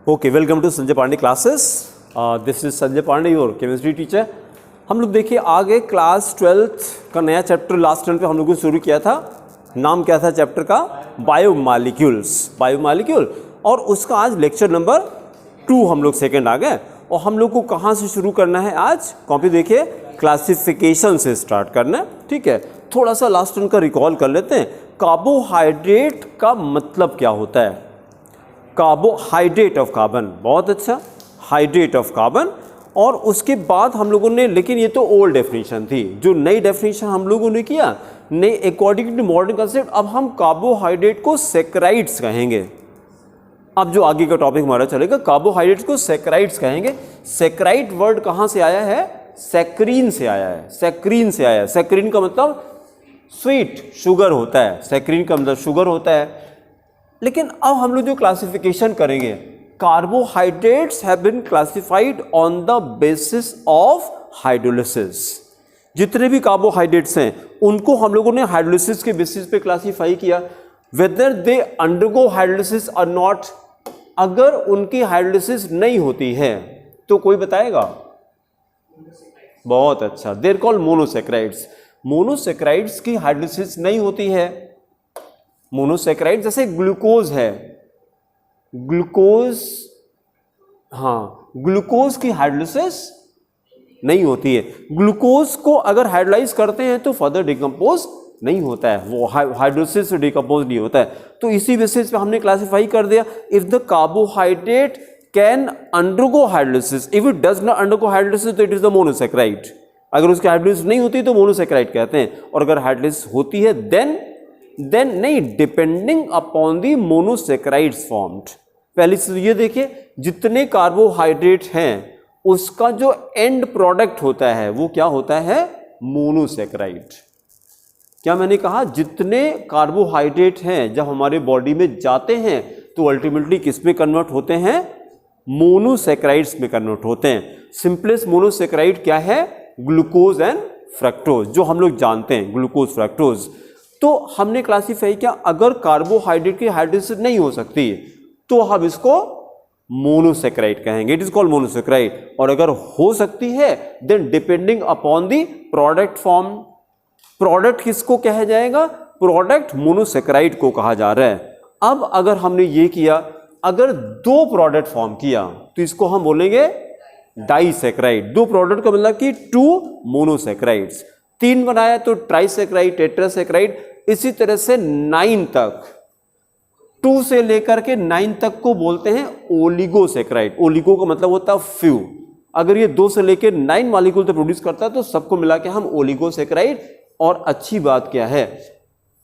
Okay, welcome to Sanjay Pandey classes. This is Sanjay Pandey, your chemistry teacher. हम लोग देखिए आगे क्लास 12th का नया चैप्टर लास्ट टर्न पे हम लोगों ने शुरू किया था। नाम क्या था चैप्टर का? बायोमॉलिक्यूल। और उसका आज लेक्चर नंबर 2 हम लोग सेकेंड आ गए। और हम लोग को कहाँ से शुरू करना है आज? कॉपी देखिए, क्लासिफिकेशन से स्टार्ट करना है। ठीक है, थोड़ा सा लास्ट टर्न का रिकॉल कर लेते हैं। कार्बोहाइड्रेट का मतलब क्या होता है? कार्बोहाइड्रेट ऑफ कार्बन, बहुत अच्छा, हाइड्रेट ऑफ कार्बन। और उसके बाद हम लोगों ने, लेकिन ये तो ओल्ड डेफिनेशन थी, जो नई डेफिनेशन हम लोगों ने किया नई अकॉर्डिंग टू मॉडर्न कंसेप्ट, अब हम कार्बोहाइड्रेट को सैकराइड्स कहेंगे। अब जो आगे का टॉपिक हमारा चलेगा, कार्बोहाइड्रेट्स को सैकराइड्स कहेंगे। सैकराइड वर्ड कहाँ से आया है? सैक्रीन से आया है। सैक्रीन से आया है। सैक्रीन का मतलब स्वीट, शुगर होता है। सैक्रीन का मतलब शुगर होता है। लेकिन अब हम लोग जो क्लासिफिकेशन करेंगे, carbohydrates have been classified on the basis of hydrolysis. जितने भी कार्बोहाइड्रेट्स हैं उनको हम लोगों ने हाइड्रोलिसिस के बेसिस पे क्लासिफाई किया, वेदर दे अंडरगो हाइड्रोलिसिस और नॉट। अगर उनकी हाइड्रोलिसिस नहीं होती है तो कोई बताएगा? बहुत अच्छा, देयर कॉल्ड मोनोसैकराइड्स। मोनोसैकराइड्स की हाइड्रोलिसिस नहीं होती है। मोनोसैकराइड जैसे ग्लूकोज है, ग्लूकोज, हाँ, ग्लूकोज की हाइड्रोलिसिस नहीं होती है। ग्लूकोज को अगर हाइड्रोलाइज करते हैं तो फर्दर डिकम्पोज नहीं होता है, वो हाइड्रोलिसिस से डिकम्पोज नहीं होता है। तो इसी बेसिस पे हमने क्लासिफाई कर दिया, if the carbohydrate can undergo hydrolysis, if it does not undergo hydrolysis तो इट इज द मोनोसैकराइड। अगर उसकी हाइड्रोलिसिस नहीं होती तो मोनोसैकराइड कहते हैं, और अगर हाइड्रोलिसिस होती है देन नहीं, डिपेंडिंग अपॉन दी मोनोसैकराइड्स फॉर्म्ड। पहले से ये देखिए, जितने कार्बोहाइड्रेट हैं उसका जो एंड प्रोडक्ट होता है वो क्या होता है? मोनोसैकराइड। क्या मैंने कहा? जितने कार्बोहाइड्रेट हैं जब हमारे बॉडी में जाते हैं तो अल्टीमेटली किस में कन्वर्ट होते हैं? मोनोसैकराइड्स में कन्वर्ट होते हैं। सिंपलेस्ट मोनोसैकराइड क्या है? ग्लूकोज एंड फ्रक्टोज, जो हम लोग जानते हैं, ग्लूकोज फ्रक्टोज। तो हमने क्लासीफाई किया, अगर कार्बोहाइड्रेट की हाइड्रोलिसिस नहीं हो सकती तो हम इसको मोनोसैकराइड कहेंगे, इट इज कॉल्ड मोनोसैकराइड। और अगर हो सकती है then depending upon the product form. Product किसको कहा जाएगा? प्रोडक्ट मोनोसैकराइड को कहा जा रहा है। अब अगर हमने ये किया, अगर दो प्रोडक्ट फॉर्म किया तो इसको हम बोलेंगे डाइसैकराइड। दो प्रोडक्ट का मतलब कि 2 मोनोसैकराइड्स। 3 बनाया तो ट्राइसैकराइड, टेट्रासैकराइड। इसी तरह से 9 तक, 2 से लेकर के 9 तक को बोलते हैं ओलिगोसैकराइड। ओलिगो का मतलब होता है फ्यू। अगर ये 2 से लेकर 9 मॉलिक्यूल तो प्रोड्यूस करता है तो सबको मिला के हम ओलिगोसैकराइड। और अच्छी बात क्या है,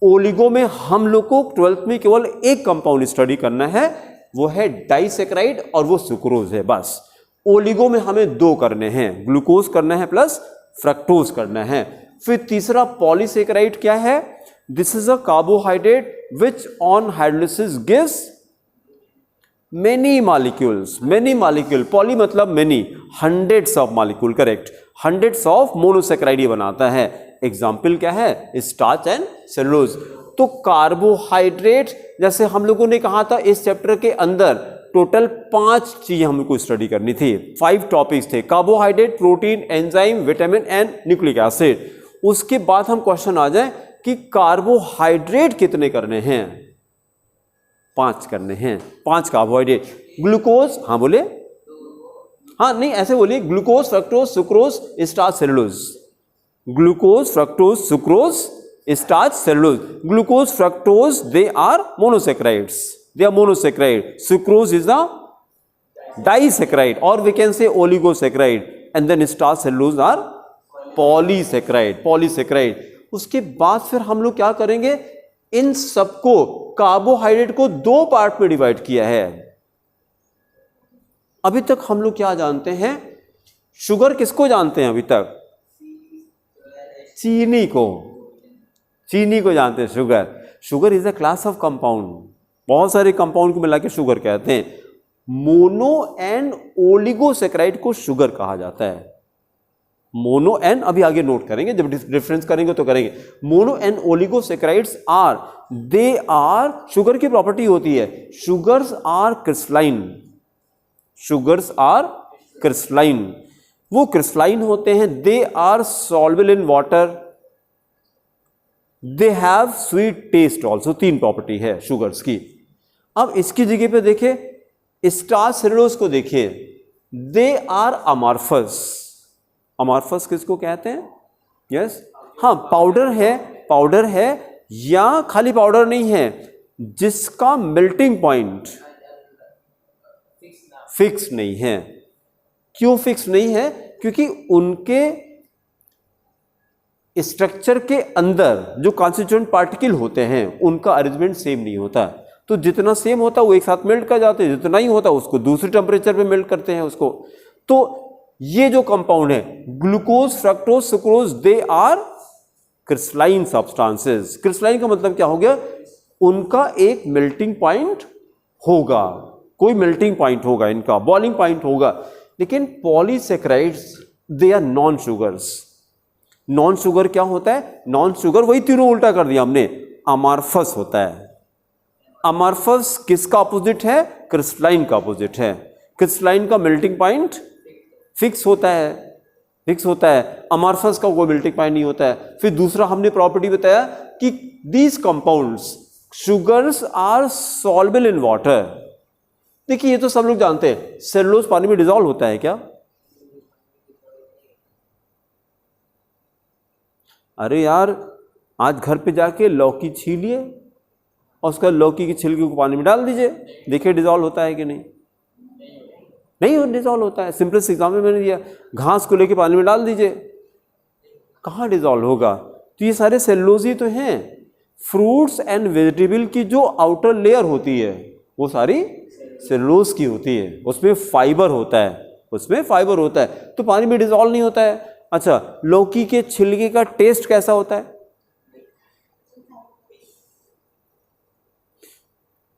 ओलिगो में हम लोग को 12th में केवल एक कंपाउंड स्टडी करना है, वो है डाइसैकराइड और वो सुक्रोज है, बस। ओलिगो में हमें 2 करने हैं, ग्लूकोज करना है प्लस फ्रक्टोज करना है। फिर तीसरा पॉलीसैकराइड क्या है? This is a carbohydrate which on hydrolysis gives many molecules, many molecule, poly मतलब many, hundreds of molecule, correct, hundreds of monosaccharide ये बनाता है। एग्जाम्पल क्या है? Starch and cellulose. तो कार्बोहाइड्रेट, जैसे हम लोगों ने कहा था इस चैप्टर के अंदर टोटल 5 चीजें हमको स्टडी करनी थी, 5 टॉपिक्स थे, carbohydrate, protein, enzyme, vitamin and nucleic acid. उसके बाद हम क्वेश्चन आ जाए कि कार्बोहाइड्रेट कितने करने हैं? 5 करने हैं, 5 कार्बोहाइड्रेट। ग्लूकोज, हाँ बोले, हाँ नहीं ऐसे बोलिए, glucose, fructose, sucrose, starch, cellulose. Glucose, fructose, sucrose, starch, cellulose. Glucose, fructose, they are monosaccharides, they are monosaccharide. Sucrose is a disaccharide, और we can say oligosaccharide. And then starch, cellulose are polysaccharide, polysaccharide. उसके बाद फिर हम लोग क्या करेंगे, इन सबको, carbohydrate को 2 पार्ट में डिवाइड किया है। अभी तक हम लोग क्या जानते हैं? शुगर किसको जानते हैं अभी तक? चीनी को, चीनी को जानते हैं। Sugar is a class of compound, बहुत सारे कंपाउंड को मिला के शुगर कहते हैं। मोनो एंड ओलिगोसैकराइड को शुगर कहा जाता है। मोनो एंड, अभी आगे नोट करेंगे, जब डिफरेंस करेंगे तो करेंगे। Mono and oligosaccharides are, they are, sugar की प्रॉपर्टी होती है, sugars are crystalline, sugars are crystalline, वो क्रिस्टलाइन होते हैं, they are soluble in water, they have sweet taste also, 3 property है शुगर्स की। अब इसकी जगह पे देखिए स्टार्च सेलुलोज को देखिए, दे आर अमॉर्फस। अमॉर्फस किसको कहते हैं? यस, हाँ, पाउडर है या खाली पाउडर नहीं है, जिसका मेल्टिंग पॉइंट फिक्स नहीं है। क्यों फिक्स नहीं है? क्योंकि उनके स्ट्रक्चर के अंदर जो कॉन्स्टिट्यूएंट पार्टिकल होते हैं उनका अरेंजमेंट सेम नहीं होता, तो जितना सेम होता है वो एक साथ मेल्ट कर जाते हैं, जितना ही होता है उसको दूसरे टेम्परेचर पे मेल्ट करते हैं उसको। तो ये जो कंपाउंड है glucose, fructose, sucrose, they are crystalline substances. Crystalline का मतलब क्या हो गया? उनका एक मेल्टिंग पॉइंट होगा, कोई मेल्टिंग पॉइंट होगा, इनका बॉइलिंग पॉइंट होगा। लेकिन polysaccharides they are non sugars. Non sugar क्या होता है? नॉन शुगर वही तीनों उल्टा कर दिया हमने, अमॉर्फस होता है। अमॉर्फस किसका अपोजिट है? क्रिस्टलाइन का अपोजिट है। क्रिस्टलाइन का मेल्टिंग पॉइंट फिक्स होता है, अमॉर्फस का कोई मेल्टिंग पॉइंट नहीं होता है। फिर दूसरा हमने प्रॉपर्टी बताया कि these compounds sugars are soluble in water. देखिए ये तो सब लोग जानते हैं, सेलुलोज पानी में डिसॉल्व होता है क्या? अरे यार, आज घर पे जाके लौकी छीलिए और उसका लौकी की छिलके को पानी में डाल दीजिए, देखिए डिसॉल्व होता है कि नहीं? नहीं डिसॉल्व होता है। सिंपलेस्ट एग्जाम्पल मैंने दिया, घास को लेके पानी में डाल दीजिए, कहाँ डिसॉल्व होगा? तो ये सारे सेलुलोज ही तो हैं। फ्रूट्स एंड वेजिटेबल की जो आउटर लेयर होती है वो सारी सेलुलोज की होती है, उसमें फाइबर होता है, तो पानी में डिसॉल्व नहीं होता है। अच्छा, लौकी के छिलके का टेस्ट कैसा होता है?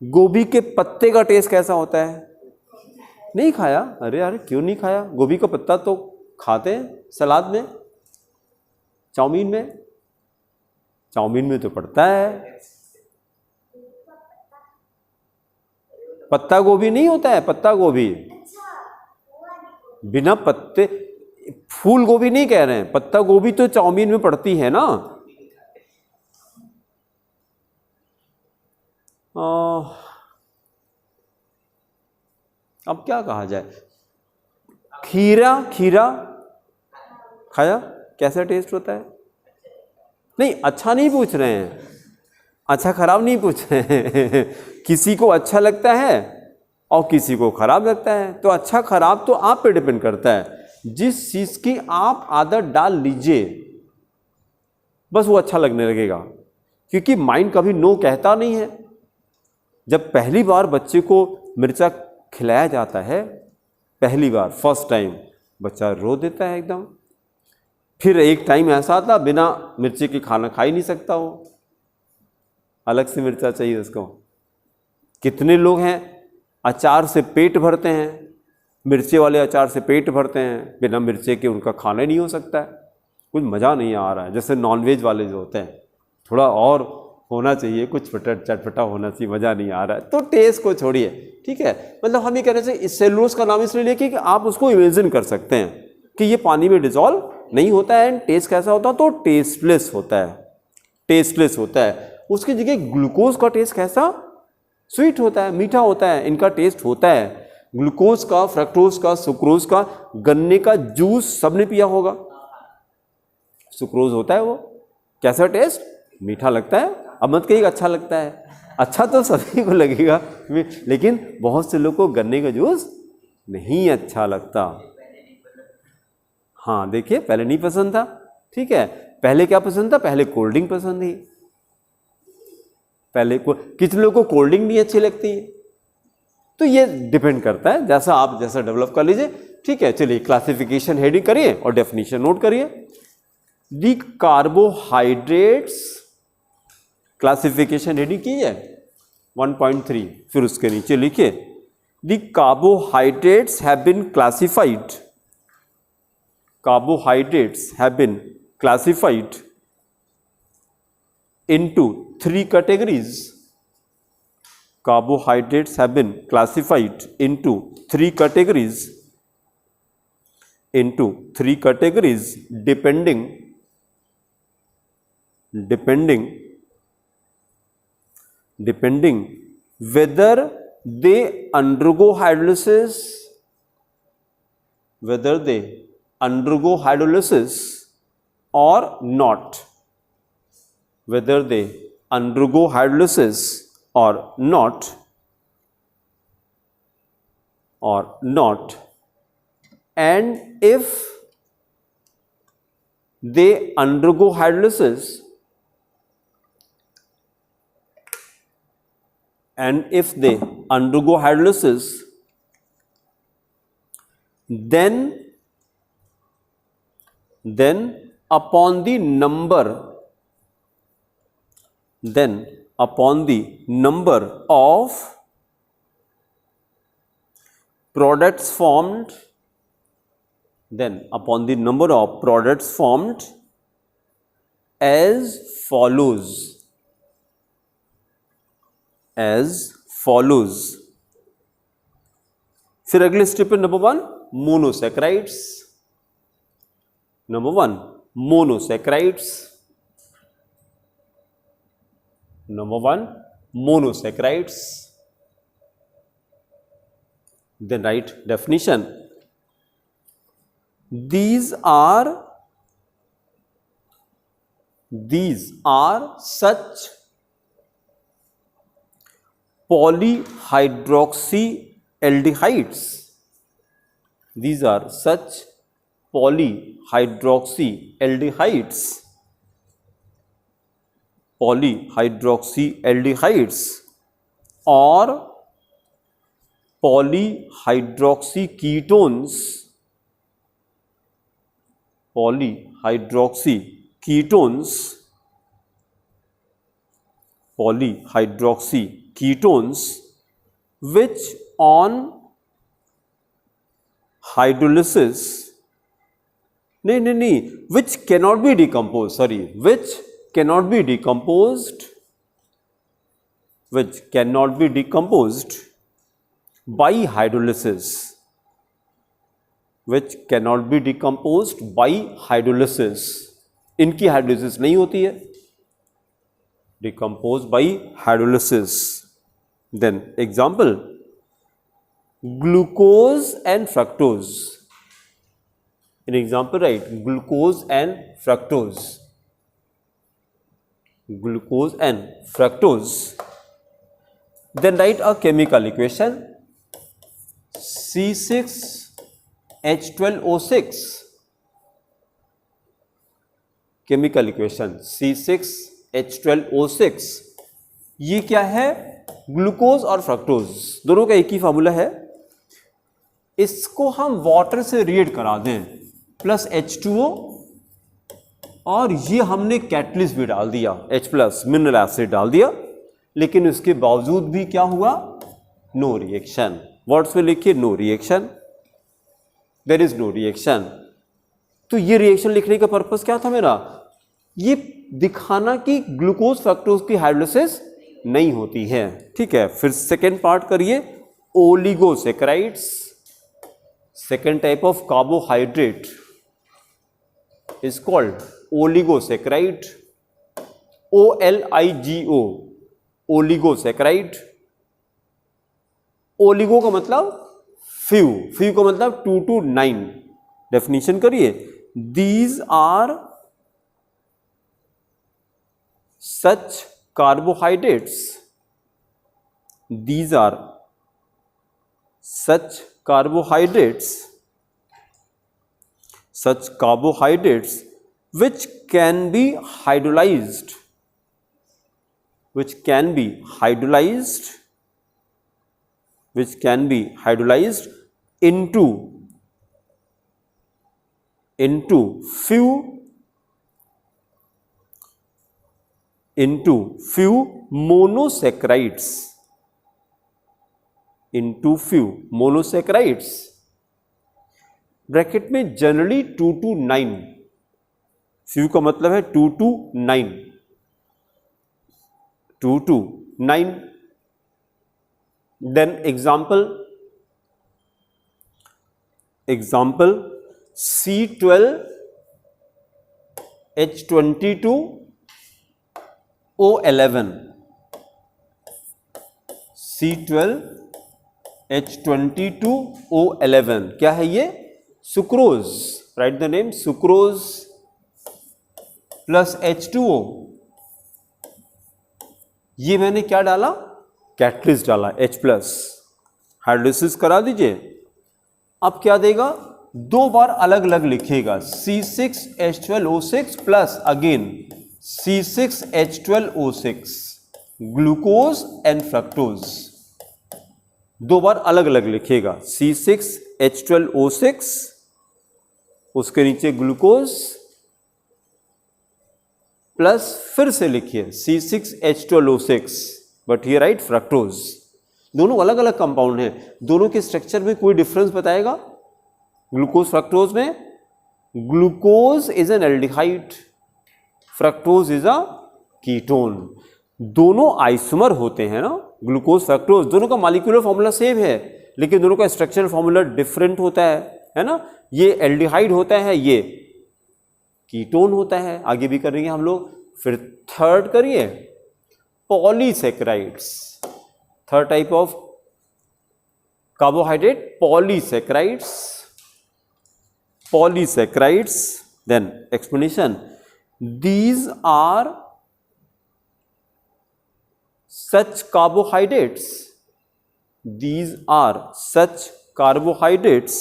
गोभी के पत्ते का टेस्ट कैसा होता है? नहीं खाया? अरे क्यों नहीं खाया? गोभी का पत्ता तो खाते हैं सलाद में, चाउमीन में तो पड़ता है। पत्ता गोभी नहीं होता है, पत्ता गोभी बिना पत्ते, फूल गोभी नहीं कह रहे हैं, पत्ता गोभी तो चाउमीन में पड़ती है ना। अब क्या कहा जाए? खीरा खाया, कैसा टेस्ट होता है? नहीं, अच्छा नहीं पूछ रहे हैं, अच्छा खराब नहीं पूछ रहे हैं। किसी को अच्छा लगता है और किसी को खराब लगता है, तो अच्छा खराब तो आप पे डिपेंड करता है। जिस चीज की आप आदत डाल लीजिए बस वो अच्छा लगने लगेगा, क्योंकि माइंड कभी नो कहता नहीं है। जब पहली बार बच्चे को मिर्चा खिलाया जाता है, पहली बार फर्स्ट टाइम, बच्चा रो देता है एकदम। फिर एक टाइम ऐसा आता बिना मिर्ची के खाना खा ही नहीं सकता, वो अलग से मिर्चा चाहिए उसको। कितने लोग हैं अचार से पेट भरते हैं, मिर्चे वाले अचार से पेट भरते हैं, बिना मिर्चे के उनका खाना ही नहीं हो सकता है, कुछ मज़ा नहीं आ रहा है। जैसे नॉनवेज वाले जो होते हैं, थोड़ा और होना चाहिए, कुछ चटपटा होना चाहिए, मज़ा नहीं आ रहा है, तो टेस्ट को छोड़िए, ठीक है। मतलब हम ये कहना चाहिए, इस सेलुलोज का नाम इसलिए लिया कि आप उसको इमेजिन कर सकते हैं कि ये पानी में डिसॉल्व नहीं होता है। एंड टेस्ट कैसा होता है? तो टेस्टलेस होता है। उसकी जगह ग्लूकोज का टेस्ट कैसा? स्वीट होता है, मीठा होता है, इनका टेस्ट होता है। ग्लूकोज का, फ्रक्टोज का, सुक्रोज का, गन्ने का जूस सबने पिया होगा, सुक्रोज होता है, वो कैसा टेस्ट? मीठा लगता है। अब मत कहिएगा अच्छा लगता है, अच्छा तो सभी को लगेगा, लेकिन बहुत से लोगों को गन्ने का जूस नहीं अच्छा लगता। हाँ देखिए, पहले नहीं पसंद था, ठीक है। पहले क्या पसंद था? पहले कोल्ड ड्रिंक पसंद थी, पहले कितने लोगों को कोल्ड ड्रिंक नहीं अच्छी लगती है। तो ये डिपेंड करता है, जैसा आप जैसा डेवलप कर लीजिए, ठीक है। चलिए क्लासिफिकेशन हेडिंग करिए और डेफिनेशन नोट करिए। दी कार्बोहाइड्रेट्स, क्लासिफिकेशन हेडिंग कीजिए 1.3, फिर उसके नीचे लिखिए the carbohydrates have been classified, carbohydrates have been classified into 3 categories. Carbohydrates have been classified into three categories, depending whether they undergo hydrolysis or not, and if they undergo hydrolysis, then upon the number of products formed, as follows. फिर अगले step पे number 1 monosaccharides, then write definition. These are such polyhydroxyaldehydes. Or polyhydroxyketones, which on hydrolysis which cannot be decomposed by hydrolysis, इनकी hydrolysis नहीं होती है, decompose by hydrolysis. Then example, glucose and fructose. In example write glucose and fructose. Then write a chemical equation, C6H12O6. C6H12O6. ये क्या है? Glucose और fructose दोनों का एक ही फार्मूला है. इसको हम वाटर से रिएक्ट करा दें प्लस H2O, और ये हमने कैटलिस्ट भी डाल दिया, H+ मिनरल एसिड डाल दिया, लेकिन उसके बावजूद भी क्या हुआ? No reaction. वर्ड्स में लिखिए no reaction, there is no reaction. तो ये रिएक्शन लिखने का पर्पस क्या था मेरा? ये दिखाना कि ग्लूकोज फ्रक्टोज की हाइड्रोलिसिस नहीं होती है. ठीक है, फिर सेकेंड पार्ट करिए. Oligosaccharides, second type of carbohydrate is called oligosaccharide. OLIGO, oligosaccharide. Oligo का मतलब फ्यू का मतलब 2 to 9. डेफिनेशन करिए. These are such carbohydrates, which can be hydrolyzed, into few monosaccharides, bracket में जनरली 2 to 9. फ्यू का मतलब है 2 to 9. Then example, example C12H22O11, C12H22O11 क्या है ये? Sucrose. Right the name sucrose plus H2O. ये मैंने क्या डाला? कैटलिस्ट डाला H+. हाइड्रोलिसिस करा दीजिए. अब क्या देगा? दो बार अलग अलग लिखेगा. C6H12O6 plus again C6H12O6, glucose and fructose. दो बार अलग अलग लिखेगा. C6H12O6, उसके नीचे ग्लूकोज, प्लस फिर से लिखिए C6H12O6, बट ये राइट फ्रक्टोज. दोनों अलग अलग कंपाउंड हैं. दोनों के स्ट्रक्चर में कोई डिफरेंस बताएगा? ग्लूकोज फ्रक्टोज में glucose is an aldehyde, fructose is a ketone. दोनों आइसोमर होते हैं ना, ग्लूकोज फ्रक्टोज. दोनों का मॉलिक्यूलर फॉर्मूला सेम है, लेकिन दोनों का स्ट्रक्चरल फॉर्मूला डिफरेंट होता है ना. ये एल्डिहाइड होता है, ये कीटोन होता है. आगे भी करेंगे हम लोग. फिर थर्ड करिए, polysaccharides. Third type of carbohydrate, polysaccharides. Polysaccharides. Then explanation. These are such carbohydrates. These are such carbohydrates.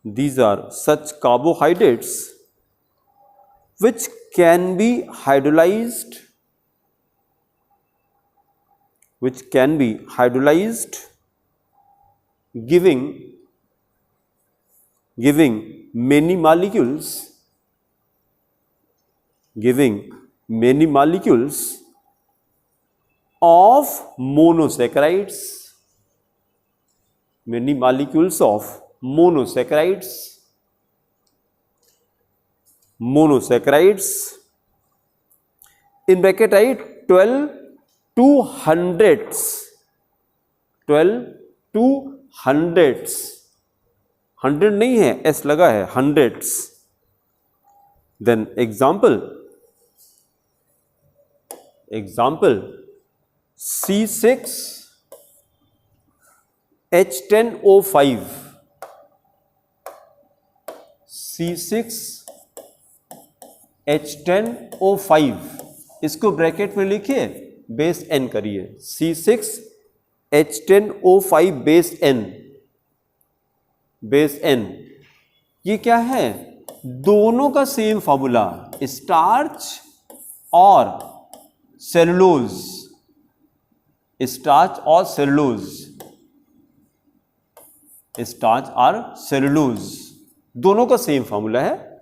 These are such carbohydrates which can be hydrolyzed. Which can be hydrolyzed, giving many molecules of monosaccharides, many molecules of monosaccharides in bracket write 12 to hundreds, 12 to hundreds. 100 नहीं है, S लगा है, hundreds. Then example C6H10O5, C6H10O5, इसको bracket में लिखिए, base N करिए. C6H10O5 base N. ये क्या है? दोनों का सेम फॉर्मूला, स्टार्च और सेलुलोज. स्टार्च और सेलुलोज दोनों का सेम फॉर्मूला है.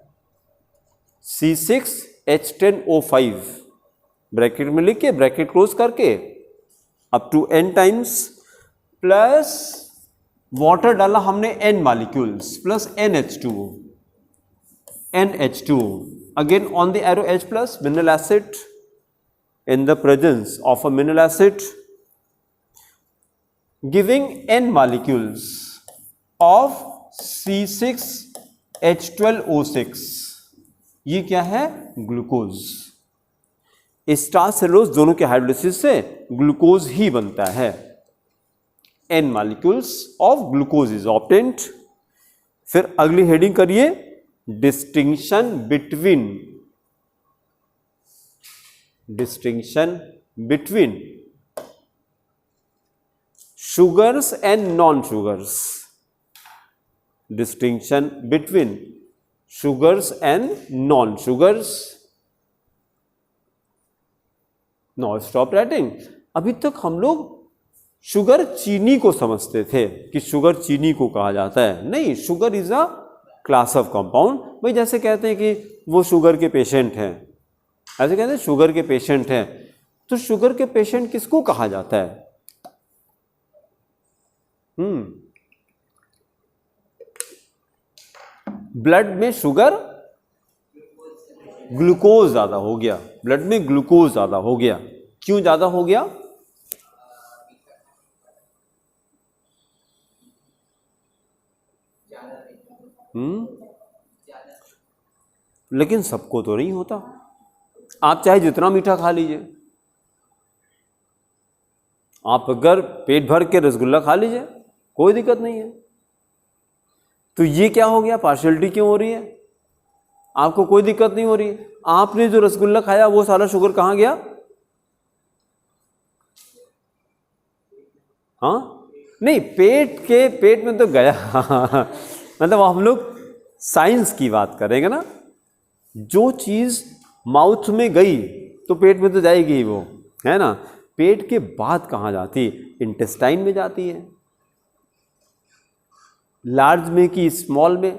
C6H10O5 ब्रैकेट में लिख के, ब्रैकेट क्लोज करके, up to N times, plus water डाला हमने N molecules, plus NH2O. Again on the arrow H plus, mineral acid. In the presence of a mineral acid, giving N molecules of C6H12O6. ये क्या है? Glucose. Starch cellulose दोनों के hydrolysis से glucose ही बनता है. N molecules of glucose is obtained. फिर अगली हेडिंग करिए, distinction between sugars and non-sugars. Distinction between sugars and non-sugars. Now stop writing. अभी तक हम लोग शुगर चीनी को समझते थे कि शुगर चीनी को कहा जाता है. नहीं, sugar is a class of compound. भाई जैसे कहते हैं कि वो शुगर के पेशेंट हैं, ऐसे कहते हैं शुगर के पेशेंट हैं. तो शुगर के पेशेंट किसको कहा जाता है? ब्लड में शुगर, ग्लूकोज ज्यादा हो गया. ब्लड में ग्लूकोज ज्यादा हो गया. क्यों ज्यादा हो गया? लेकिन सबको तो नहीं होता। आप चाहे जितना मीठा खा लीजिए, आप अगर पेट भर के रसगुल्ला खा लीजिए, कोई दिक्कत नहीं है। तो ये क्या हो गया, पार्शियलिटी क्यों हो रही है? आपको कोई दिक्कत नहीं हो रही। आपने जो रसगुल्ला खाया वो सारा शुगर कहाँ गया? हाँ नहीं, पेट में तो गया मतलब हम लोग साइंस की बात करेंगे ना, जो चीज माउथ में गई तो पेट में तो जाएगी ही वो, है ना। पेट के बाद कहाँ जाती? इंटेस्टाइन में जाती है। लार्ज में कि स्मॉल में?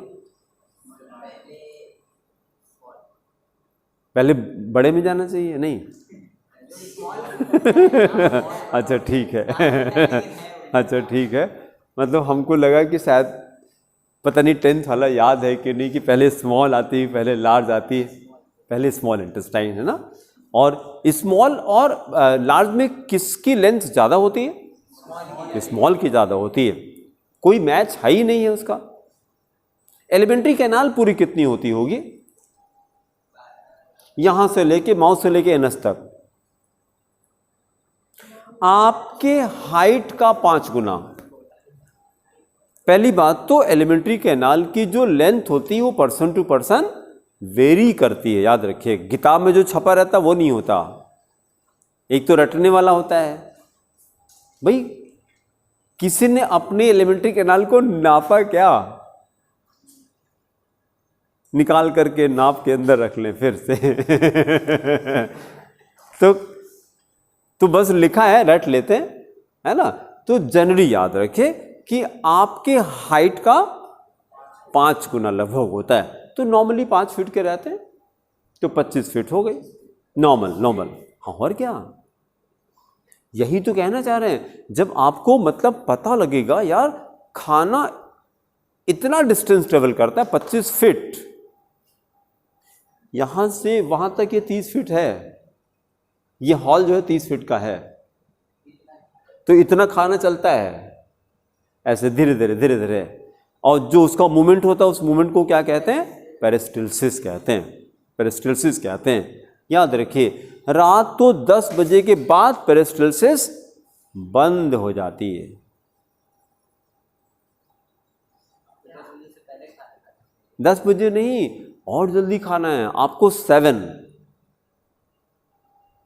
पहले बड़े में जाना चाहिए, नहीं अच्छा ठीक है अच्छा ठीक है, मतलब हमको लगा कि शायद पता नहीं 10th वाला याद है कि नहीं, कि पहले स्मॉल आती है, पहले लार्ज आती है, पहले स्मॉल इंटेस्टाइन, है ना। और स्मॉल और लार्ज में किसकी लेंथ ज़्यादा होती है? स्मॉल की ज़्यादा होती है। कोई मैच है ही नहीं है उसका। एलिमेंट्री कैनाल पूरी कितनी होती होगी? यहां से लेके माउथ से लेके एनस तक, आपके हाइट का 5 गुना। पहली बात तो एलिमेंट्री कैनाल की जो लेंथ होती है वो पर्सन टू पर्सन वेरी करती है, याद रखिए। किताब में जो छपा रहता वो नहीं होता, एक तो रटने वाला होता है। भाई किसी ने अपने एलिमेंट्री कैनाल को नापा क्या? निकाल करके नाप के अंदर रख लें फिर से तो बस लिखा है, रट लेते हैं, है ना। तो जनरली याद रखें कि आपके हाइट का 5 गुना लगभग होता है। तो नॉर्मली 5 फीट के रहते हैं तो 25 फीट हो गई नॉर्मल। हाँ और क्या, यही तो कहना चाह रहे हैं। जब आपको मतलब पता लगेगा यार खाना इतना डिस्टेंस ट्रेवल करता है 25 फीट, यहां से वहां तक ये 30 फीट है, ये हॉल जो है 30 फीट का है, तो इतना खाना चलता है ऐसे धीरे धीरे। और जो उसका मूवमेंट होता है उस मूवमेंट को क्या कहते हैं? पेरिस्टल्सिस कहते हैं। याद रखिए, रात तो 10 बजे के बाद पेरिस्टल्सिस बंद हो जाती है। दस बजे नहीं, और जल्दी खाना है आपको। 7,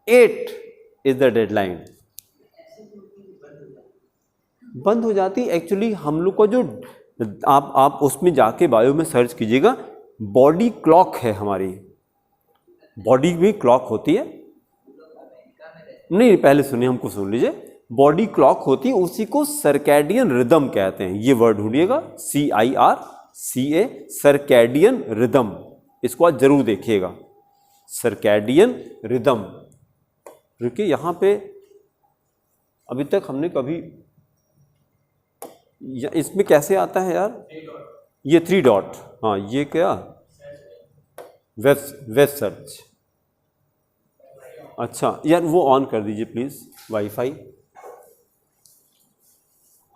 8 इज द डेडलाइन। बंद हो जाती एक्चुअली। हम लोग का जो आप उसमें जाके बायो में सर्च कीजिएगा, बॉडी क्लॉक है हमारी, बॉडी भी क्लॉक होती है। नहीं पहले सुनिए, हमको सुन लीजिए। बॉडी क्लॉक होती है, उसी को सर्कैडियन रिदम कहते हैं। ये वर्ड ढूंढिएगा, CIRCA, सर्कैडियन रिदम। इसको आज जरूर देखिएगा, सर्कैडियन रिदम। रुकिए, यहाँ पे अभी तक हमने कभी इसमें कैसे आता है यार? ये 3 डॉट, हाँ ये क्या? Web search. अच्छा यार वो ऑन कर दीजिए प्लीज़, वाईफाई।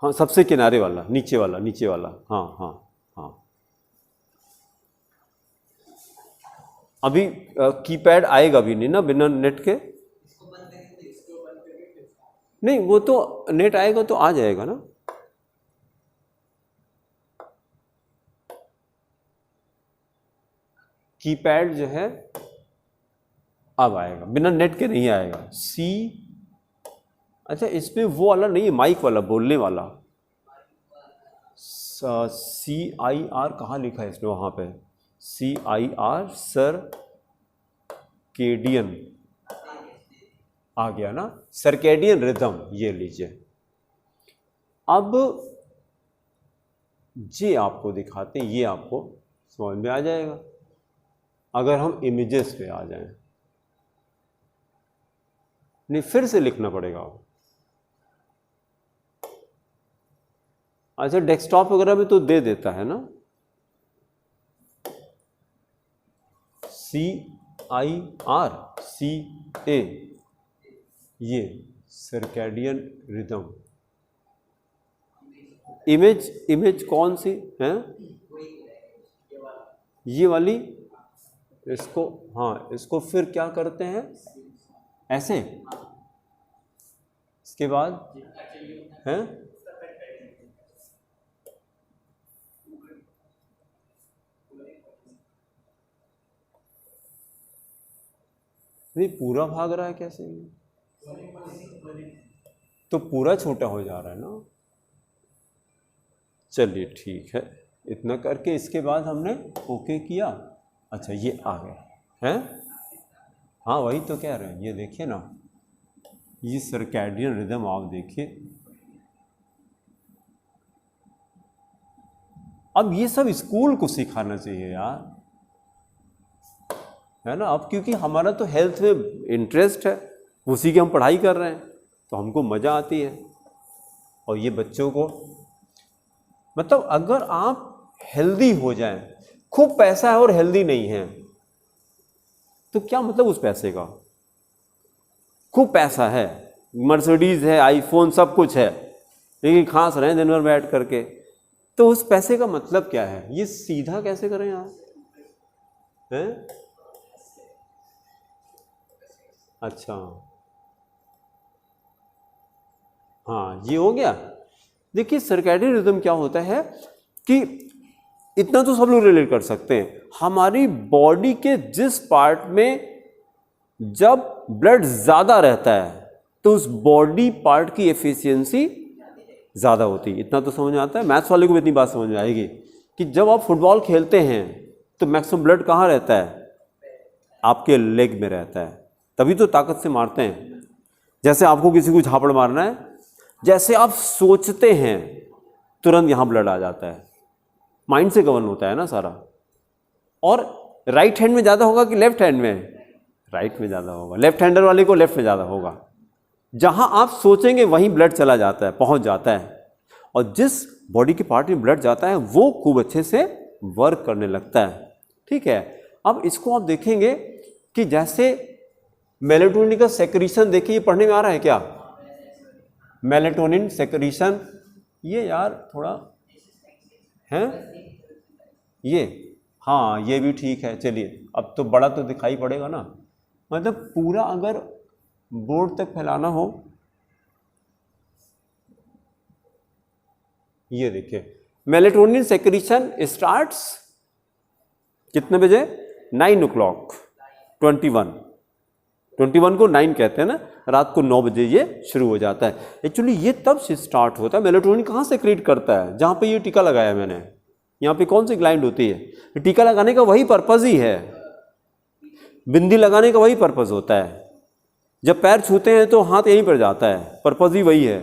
हाँ सबसे किनारे वाला, नीचे वाला। हाँ। अभी कीपैड आएगा भी नहीं ना बिना नेट के? नहीं वो तो नेट आएगा तो आ जाएगा ना। कीपैड जो है अब आएगा, बिना नेट के नहीं आएगा। अच्छा इसमें वो वाला नहीं है, माइक वाला, बोलने वाला। CIR कहाँ लिखा है इसमें? वहाँ पे CIR सर्केडियन आ गया ना, सर्केडियन रिदम। ये लीजिए, अब ये आपको दिखाते हैं, ये आपको समझ में आ जाएगा अगर हम इमेजेस पे आ जाएं। नहीं फिर से लिखना पड़ेगा। अच्छा डेस्कटॉप वगैरह में तो दे देता है ना, CIRCA, ये सर्कैडियन रिदम। इमेज कौन सी है? ये वाली, इसको, हाँ इसको फिर क्या करते हैं ऐसे, इसके बाद है नहीं, पूरा भाग रहा है कैसे, तो पूरा छोटा हो जा रहा है ना। चलिए ठीक है, इतना करके इसके बाद हमने ओके किया। अच्छा ये आ गया है, हाँ वही तो कह रहे हैं, ये देखिए ना, ये सर्कैडियन रिदम आप देखिए। अब ये सब स्कूल को सिखाना चाहिए यार, है ना। अब क्योंकि हमारा तो हेल्थ में इंटरेस्ट है, उसी की हम पढ़ाई कर रहे हैं, तो हमको मज़ा आती है। और ये बच्चों को, मतलब अगर आप हेल्दी हो जाएं, खूब पैसा है और हेल्दी नहीं है तो क्या मतलब उस पैसे का। खूब पैसा है, मर्सिडीज है, आईफोन सब कुछ है, लेकिन खांस रहे हैं दिन भर बैठ करके, तो उस पैसे का मतलब क्या है। ये सीधा कैसे करें आप, हैं? अच्छा हाँ ये हो गया। देखिए सर्कैडियन रिदम क्या होता है कि इतना तो सब लोग रिलेट कर सकते हैं, हमारी बॉडी के जिस पार्ट में जब ब्लड ज़्यादा रहता है तो उस बॉडी पार्ट की एफिशिएंसी ज़्यादा होती है। इतना तो समझ में आता है, मैथ्स वाले को भी इतनी बात समझ में आएगी कि जब आप फुटबॉल खेलते हैं तो मैक्सिमम ब्लड कहाँ रहता है, आपके लेग में रहता है, तभी तो ताकत से मारते हैं। जैसे आपको किसी को झापड़ मारना है, जैसे आप सोचते हैं तुरंत यहाँ ब्लड आ जाता है, माइंड से गवर्न होता है ना सारा। और राइट हैंड में ज़्यादा होगा कि लेफ्ट हैंड में, राइट में ज़्यादा होगा, लेफ्ट हैंडर वाले को लेफ्ट में ज़्यादा होगा। जहाँ आप सोचेंगे वहीं ब्लड चला जाता है, पहुँच जाता है, और जिस बॉडी के पार्ट में ब्लड जाता है वो खूब अच्छे से वर्क करने लगता है। ठीक है, अब इसको आप देखेंगे कि जैसे मेलेटोनिन का सेक्रीशन, देखिए ये पढ़ने में आ रहा है क्या, मेलेटोनिन सेक्रीशन, ये यार थोड़ा है ये, हाँ ये भी ठीक है। चलिए अब तो बड़ा तो दिखाई पड़ेगा ना, मतलब पूरा अगर बोर्ड तक फैलाना हो, ये देखिए मेलेटोनिन सेक्रीशन स्टार्ट्स कितने बजे, 9 o'clock, 21 को 9 कहते हैं ना, रात को 9 बजे ये शुरू हो जाता है। एक्चुअली ये तब से स्टार्ट होता है। मेलेटोनिन कहाँ से क्रिएट करता है, जहाँ पे ये टीका लगाया मैंने, यहाँ पे कौन सी ग्लैंड होती है, टीका लगाने का वही पर्पज़ ही है, बिंदी लगाने का वही पर्पज़ होता है। जब पैर छूते हैं तो हाथ यहीं पर जाता है, पर्पज़ ही वही है।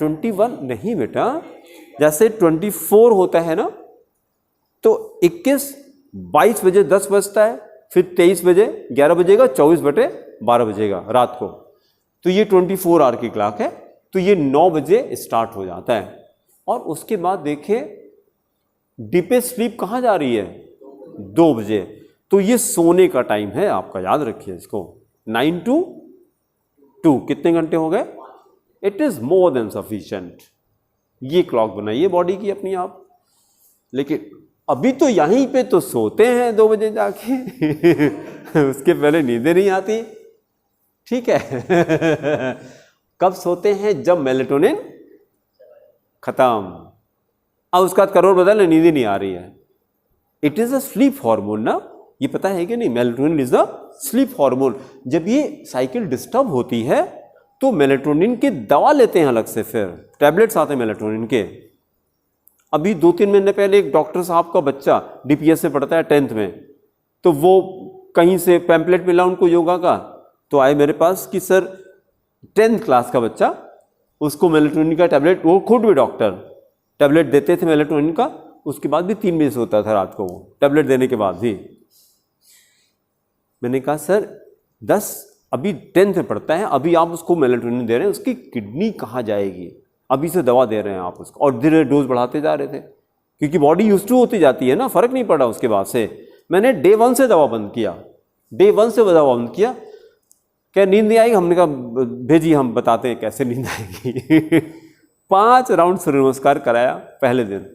21 नहीं बेटा, जैसे 24 होता है ना, तो 21, 22 बजे 10 बजता है, फिर 23 बजे 11 बजेगा, 24 बटे 12 बजेगा रात को, तो ये 24 आवर की क्लॉक है। तो ये 9 बजे स्टार्ट हो जाता है। और उसके बाद देखिए डीपेस्ट स्लीप कहाँ जा रही है, 2 बजे, तो ये सोने का टाइम है आपका, याद रखिए इसको। 9 to 2 कितने घंटे हो गए, it is more than sufficient. ये क्लॉक बनाइए बॉडी की अपनी आप। लेकिन अभी तो यहीं पे तो सोते हैं 2 बजे जाके उसके पहले नींदें नहीं आती। ठीक है कब सोते हैं, जब मेलेटोनिन खत्म। अब उसका करोड़ बदल, नींद ही नहीं आ रही है। It is a slip hormone ना, ये पता है कि नहीं, melatonin is a slip hormone. जब ये साइकिल डिस्टर्ब होती है तो मेलेटोनिन की दवा लेते हैं अलग से, फिर टैबलेट्स आते हैं मेलेटोनिन के। अभी 2-3 महीने पहले एक डॉक्टर साहब का बच्चा डीपीएस से पढ़ता है 10th में, तो वो कहीं से पैम्पलेट मिला उनको योगा का, तो आए मेरे पास कि सर 10th क्लास का बच्चा, उसको मेलेटोनिन का टैबलेट, वो खुद भी डॉक्टर टैबलेट देते थे मेलेटोनिन का, उसके बाद भी 3 बजे से होता था रात को, वो टैबलेट देने के बाद भी। मैंने कहा सर 10 अभी 10th में पढ़ता है, अभी आप उसको मेलेटोनिन दे रहे हैं, उसकी किडनी कहाँ जाएगी, अभी से दवा दे रहे हैं आप उसको। और धीरे डोज बढ़ाते जा रहे थे, क्योंकि बॉडी यूज टू होती जाती है ना, फर्क नहीं पड़ा। उसके बाद से मैंने डे 1 से दवा बंद किया, डे 1 से दवा बंद किया। क्या नींद नहीं आएगी, हमने कहा भेजिए हम बताते हैं कैसे नींद आएगी 5 राउंड सूर्य नमस्कार कराया पहले दिन,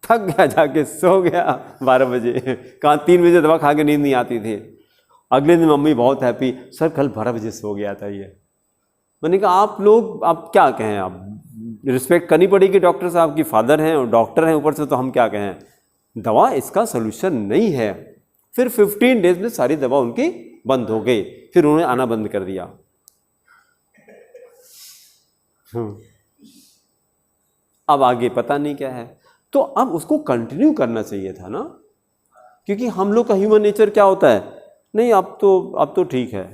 थक गया, जाके सो गया 12 बजे। कहाँ 3 बजे दवा खा के नींद नहीं आती थी। अगले दिन मम्मी बहुत हैप्पी, सर कल 12 बजे सो गया था ये। मैंने कहा आप लोग आप क्या कहें, आप रिस्पेक्ट करनी पड़ेगी डॉक्टर साहब की, फादर हैं और डॉक्टर हैं ऊपर से, तो हम क्या कहें। दवा इसका सोल्यूशन नहीं है। फिर 15 डेज में सारी दवा उनकी बंद हो गई, फिर उन्होंने आना बंद कर दिया। अब आगे पता नहीं क्या है। तो अब उसको कंटिन्यू करना चाहिए था ना, क्योंकि हम लोग का ह्यूमन नेचर क्या होता है, नहीं अब तो ठीक है।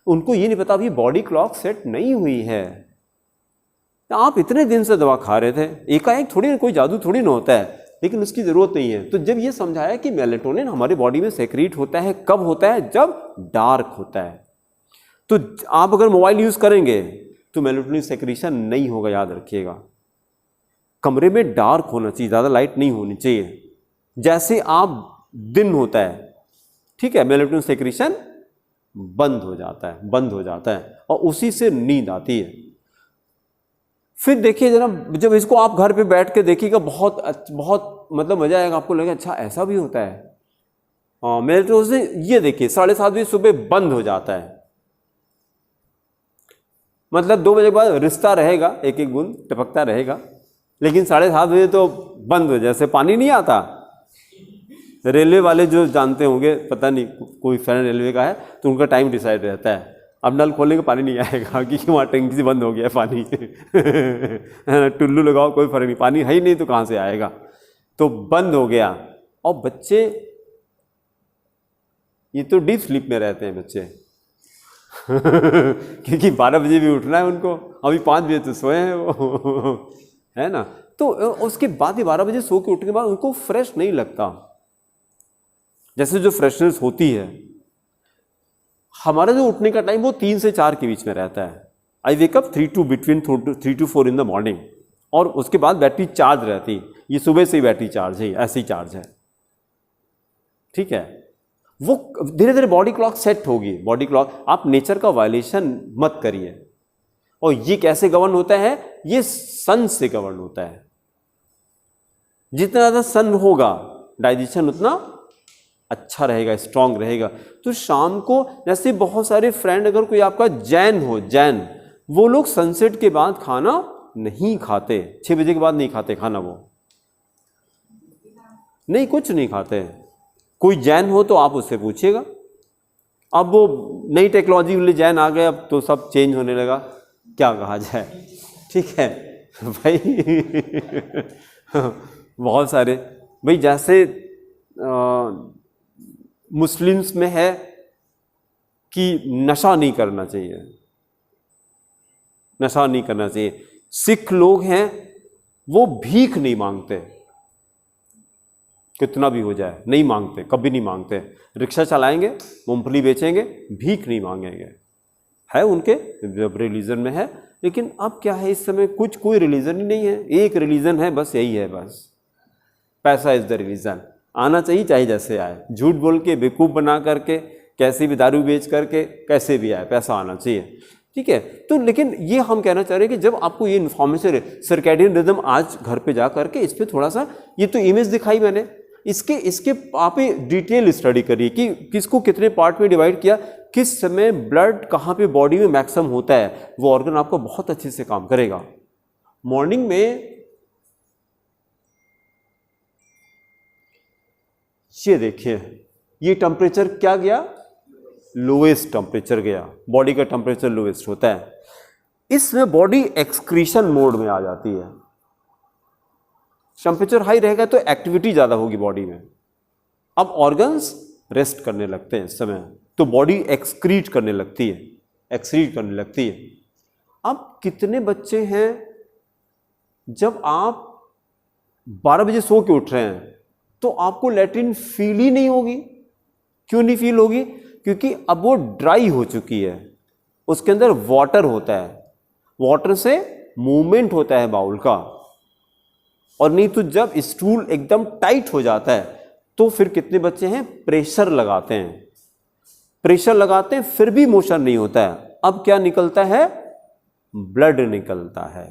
उनको ये नहीं पता अभी बॉडी क्लॉक सेट नहीं हुई है। आप इतने दिन से दवा खा रहे थे, एकाएक थोड़ी ना, कोई जादू थोड़ी ना होता है, लेकिन उसकी ज़रूरत नहीं है। तो जब ये समझाया कि मेलेटोनिन हमारी बॉडी में सेक्रीट होता है, कब होता है, जब डार्क होता है। तो आप अगर मोबाइल यूज़ करेंगे तो मेलेटोनिन सेक्रीशन नहीं होगा, याद रखिएगा। कमरे में डार्क होना चाहिए, ज़्यादा लाइट नहीं होनी चाहिए। जैसे आप दिन होता है, ठीक है, मेलेटोनिन सेक्रीशन बंद हो जाता है और उसी से नींद आती है। फिर देखिए जरा, जब इसको आप घर पे बैठ के देखिएगा, बहुत मतलब मजा आएगा, आपको लगेगा अच्छा ऐसा भी होता है। हाँ, मेलेटोनिन से ये देखिए 7:30 बजे सुबह बंद हो जाता है, मतलब 2 बजे के बाद रिश्ता रहेगा, एक एक बूंद टपकता रहेगा, लेकिन 7:30 बजे तो बंद हो, जैसे पानी नहीं आता। रेलवे वाले जो जानते होंगे, पता नहीं कोई फैन रेलवे का है तो उनका टाइम डिसाइड रहता है, अब नल खोलेंगे पानी नहीं आएगा क्योंकि वहाँ टंकी से बंद हो गया है पानी। टुल्लू लगाओ कोई फर्क नहीं, पानी है ही नहीं तो कहाँ से आएगा, तो बंद हो गया। और बच्चे ये तो डीप स्लीप में रहते हैं बच्चे। क्योंकि 12 बजे भी उठना है उनको, अभी 5 बजे तो सोए हैं वो, है ना। तो उसके बाद ही 12 बजे सो के उठने के बाद उनको फ्रेश नहीं लगता, जैसे जो फ्रेशनेस होती है। हमारा जो उठने का टाइम वो 3 से 4 के बीच में रहता है। I wake up 3 to 4 in the morning, और उसके बाद बैटरी चार्ज रहती, ये सुबह से ही बैटरी चार्ज है, ऐसे ही चार्ज है, ठीक है। वो धीरे धीरे बॉडी क्लॉक सेट होगी। बॉडी क्लॉक, आप नेचर का वायलेशन मत करिए। और ये कैसे गवर्न होता है, ये सन से गवर्न होता है। जितना ज़्यादा सन होगा डाइजेशन उतना अच्छा रहेगा, स्ट्रांग रहेगा। तो शाम को, जैसे बहुत सारे फ्रेंड, अगर कोई आपका जैन हो, जैन, वो लोग सनसेट के बाद खाना नहीं खाते, 6 बजे के बाद नहीं खाते खाना, वो नहीं, कुछ नहीं खाते। कोई जैन हो तो आप उससे पूछिएगा। अब वो नई टेक्नोलॉजी वाले जैन आ गए, अब तो सब चेंज होने लगा, क्या कहा जाए, ठीक है भाई। बहुत सारे भाई, जैसे मुस्लिम्स में है कि नशा नहीं करना चाहिए, नशा नहीं करना चाहिए। सिख लोग हैं वो भीख नहीं मांगते, कितना भी हो जाए नहीं मांगते, कभी नहीं मांगते। रिक्शा चलाएंगे, मूंगफली बेचेंगे, भीख नहीं मांगेंगे, है उनके जब रिलीजन में है। लेकिन अब क्या है, इस समय कुछ कोई रिलीजन ही नहीं है, एक रिलीजन है बस, यही है बस, पैसा इज द रिलीजन। आना चाहिए चाहे जैसे आए, झूठ बोल के, बेवकूफ़ बना करके, कैसे भी दारू बेच करके, कैसे भी आए, पैसा आना चाहिए, ठीक है। तो लेकिन ये हम कहना चाह रहे हैं कि जब आपको ये इन्फॉर्मेशन है, सर्कैडियन रिदम, आज घर पे जा करके इस पर थोड़ा सा, ये तो इमेज दिखाई मैंने, इसके आप डिटेल स्टडी करिए कि किसको कितने पार्ट में डिवाइड किया, किस समय ब्लड कहाँ पे बॉडी में मैक्सिमम होता है, वो ऑर्गन आपको बहुत अच्छे से काम करेगा। मॉर्निंग में ये देखिए, ये टेम्परेचर क्या गया, लोएस्ट टेम्परेचर गया, बॉडी का टेम्परेचर लोएस्ट होता है। इसमें बॉडी एक्सक्रीशन मोड में आ जाती है। टेम्परेचर हाई रहेगा तो एक्टिविटी ज़्यादा होगी बॉडी में। अब ऑर्गन्स रेस्ट करने लगते हैं इस समय, तो बॉडी एक्सक्रीट करने लगती है, अब कितने बच्चे हैं, जब आप 12 बजे सो के उठ रहे हैं तो आपको लैट्रिन फील ही नहीं होगी। क्यों नहीं फील होगी? क्योंकि अब वो ड्राई हो चुकी है, उसके अंदर वाटर होता है, वाटर से मूवमेंट होता है बाउल का। और नहीं तो जब स्टूल एकदम टाइट हो जाता है तो फिर कितने बच्चे हैं, प्रेशर लगाते हैं, फिर भी मोशन नहीं होता है। अब क्या निकलता है, ब्लड निकलता है।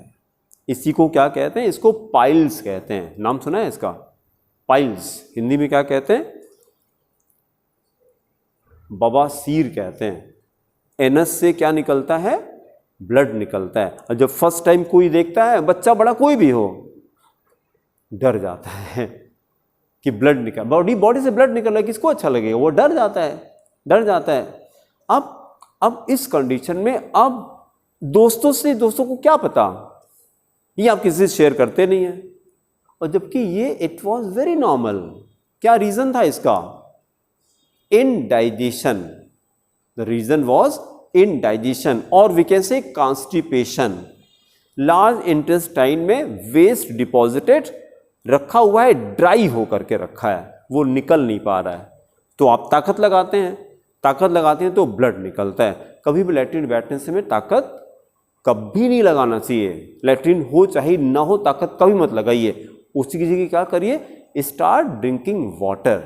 इसी को क्या कहते हैं? इसको पाइल्स कहते हैं। नाम सुना है इसका? पाइल्स हिंदी में क्या कहते हैं? बवासीर कहते हैं। एनस से क्या निकलता है? ब्लड निकलता है। और जब फर्स्ट टाइम कोई देखता है, बच्चा बड़ा कोई भी हो, डर जाता है कि ब्लड निकल, बॉडी से ब्लड निकल रहा है, किसको अच्छा लगेगा? वो डर जाता है। अब इस कंडीशन में अब दोस्तों को क्या पता, ये आप किसी से शेयर करते नहीं है। और जबकि ये इट वॉज वेरी नॉर्मल। क्या रीजन था इसका? Indigestion. The reason was indigestion, और we can say constipation. Large intestine में वेस्ट डिपॉजिटेड रखा हुआ है, ड्राई होकर के रखा है, वो निकल नहीं पा रहा है। तो आप ताकत लगाते हैं तो ब्लड निकलता है। कभी भी लैट्रिन बैठने से में ताकत कभी नहीं लगाना चाहिए। लैट्रिन हो चाहे ना हो, ताकत कभी मत लगाइए। उसी की जगह क्या करिए? Start drinking water.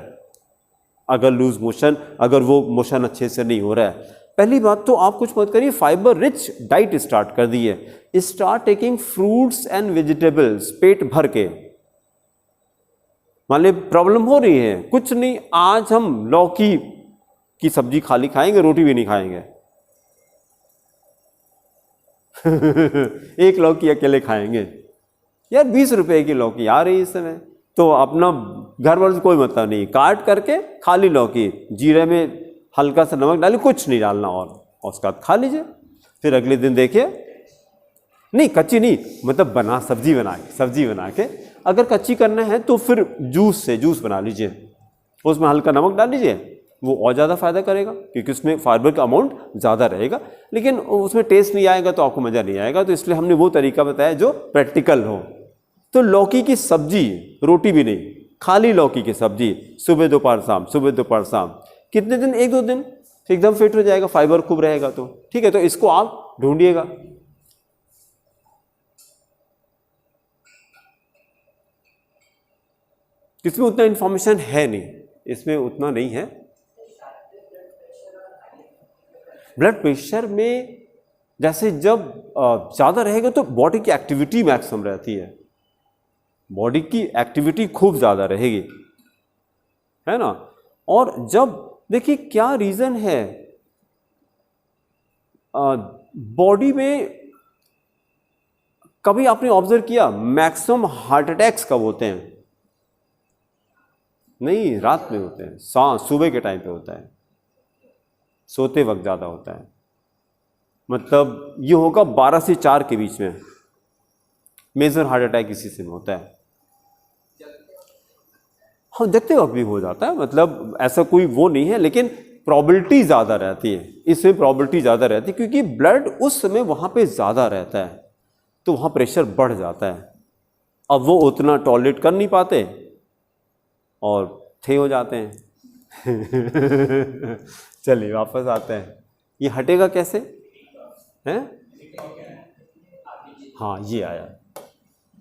अगर लूज मोशन, अगर वो मोशन अच्छे से नहीं हो रहा है, पहली बात तो आप कुछ मत करिए, फाइबर रिच डाइट स्टार्ट कर दिए। Start taking fruits and vegetables, पेट भर के। मान ली प्रॉब्लम हो रही है, कुछ नहीं, आज हम लौकी की सब्जी खाली खाएंगे, रोटी भी नहीं खाएंगे। एक लौकी अकेले खाएंगे। यार 20 रुपए की लौकी आ रही है इस समय, तो अपना घर वालों से कोई मतलब नहीं, काट करके खाली लौकी, जीरे में हल्का सा नमक डालिए, कुछ नहीं डालना, और उसका खा लीजिए। फिर अगले दिन देखिए, नहीं कच्ची नहीं, मतलब सब्जी बना के अगर कच्ची करना है तो फिर जूस बना लीजिए, उसमें हल्का नमक डाल लीजिए, वो और ज़्यादा फायदा करेगा क्योंकि उसमें फाइबर का अमाउंट ज़्यादा रहेगा। लेकिन उसमें टेस्ट नहीं आएगा तो आपको मज़ा नहीं आएगा, तो इसलिए हमने वो तरीका बताया जो प्रैक्टिकल हो। तो लौकी की सब्जी, रोटी भी नहीं, खाली लौकी की सब्जी, सुबह दोपहर शाम, कितने दिन? 1-2 दिन, एकदम फिट हो जाएगा, फाइबर खूब रहेगा। तो ठीक है, तो इसको आप ढूंढिएगा। इसमें उतना इंफॉर्मेशन है नहीं, इसमें उतना नहीं है। ब्लड प्रेशर में जैसे जब ज़्यादा रहेगा तो बॉडी की एक्टिविटी मैक्सिमम रहती है, बॉडी की एक्टिविटी खूब ज़्यादा रहेगी, है ना। और जब देखिए क्या रीज़न है, बॉडी में कभी आपने ऑब्जर्व किया मैक्सिमम हार्ट अटैक्स कब होते हैं? नहीं, रात में होते हैं, सुबह के टाइम पे होता है, सोते वक्त ज़्यादा होता है। मतलब ये होगा 12 से 4 के बीच में मेजर हार्ट अटैक इसी से में होता है। हाँ, जगते वक्त भी हो जाता है, मतलब ऐसा कोई वो नहीं है, लेकिन प्रॉबिलिटी ज़्यादा रहती है, इसमें प्रॉबिलिटी ज़्यादा रहती है क्योंकि ब्लड उस समय वहाँ पे ज़्यादा रहता है, तो वहाँ प्रेशर बढ़ जाता है। अब वो उतना टॉलरेट कर नहीं पाते और थे हो जाते हैं। चलिए वापस आते हैं, ये हटेगा कैसे हैं? हाँ, ये आया।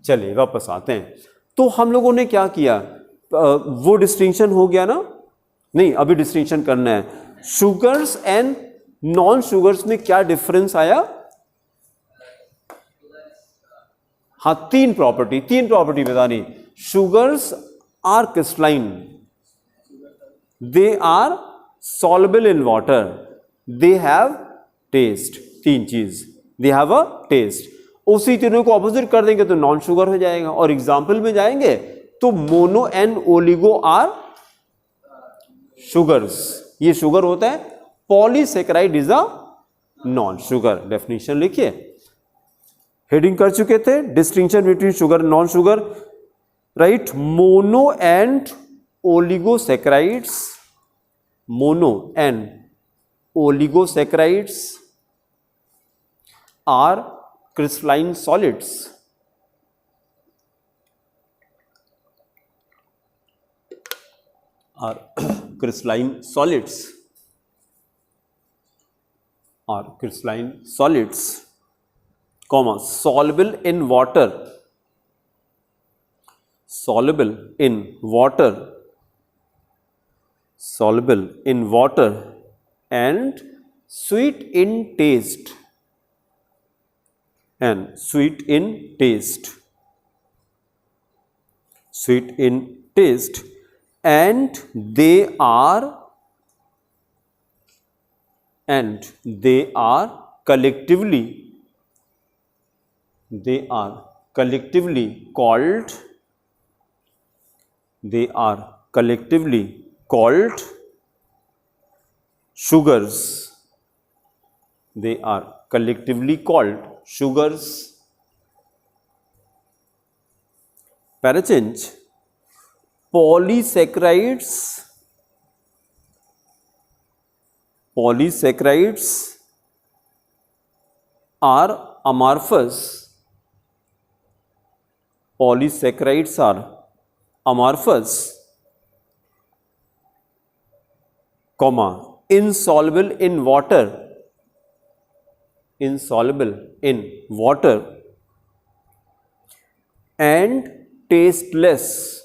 चलिए वापस आते हैं। तो हम लोगों ने क्या किया, वो डिस्टिंक्शन हो गया ना? नहीं, अभी डिस्टिंक्शन करना है। शुगर्स एंड नॉन शुगर्स में क्या डिफरेंस आया? हाँ, तीन प्रॉपर्टी बतानी। Sugars are crystalline, they are soluble in water, they have taste। 3 चीज, they have a taste। उसी तीनों को ऑपोजिट कर देंगे तो नॉन शुगर हो जाएगा। और एग्जाम्पल में जाएंगे तो mono and oligo are sugars, ये शुगर होता है। Polysaccharide is a non sugar. Definition लिखिए, हेडिंग कर चुके थे, distinction between sugar and non sugar, right. Mono and oligosaccharides, mono and oligosaccharides are crystalline solids, comma, soluble in water and sweet in taste, and sweet in taste, sweet in taste, and they are collectively called sugars. They are collectively called sugars. Parachange, polysaccharides are amorphous. Polysaccharides are amorphous, comma, insoluble in water, and tasteless,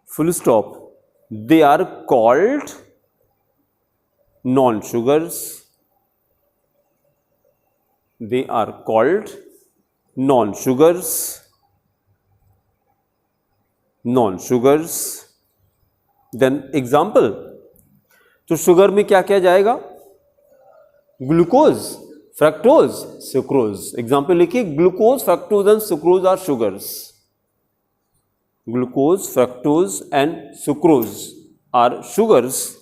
full stop. They are called non-sugars. They are called non-sugars. Then example, तो sugar में क्या क्या जाएगा? Glucose, fructose, sucrose. Example लिखिए, glucose, fructose and sucrose are sugars. Glucose, fructose and sucrose are sugars.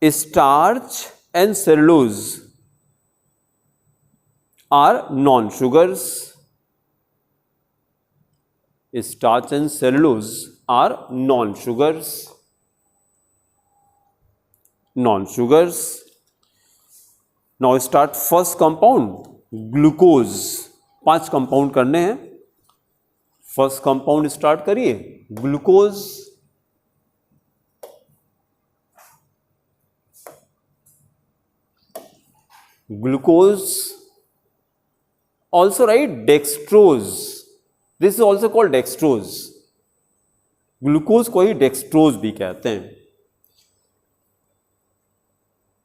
Starch and cellulose are non-sugars. Starch and cellulose are non-sugars. Now start first compound, glucose. 5 compound करने हैं. First compound start करिए, glucose. Also write dextrose. This is also called dextrose. Glucose को ही dextrose भी कहते हैं.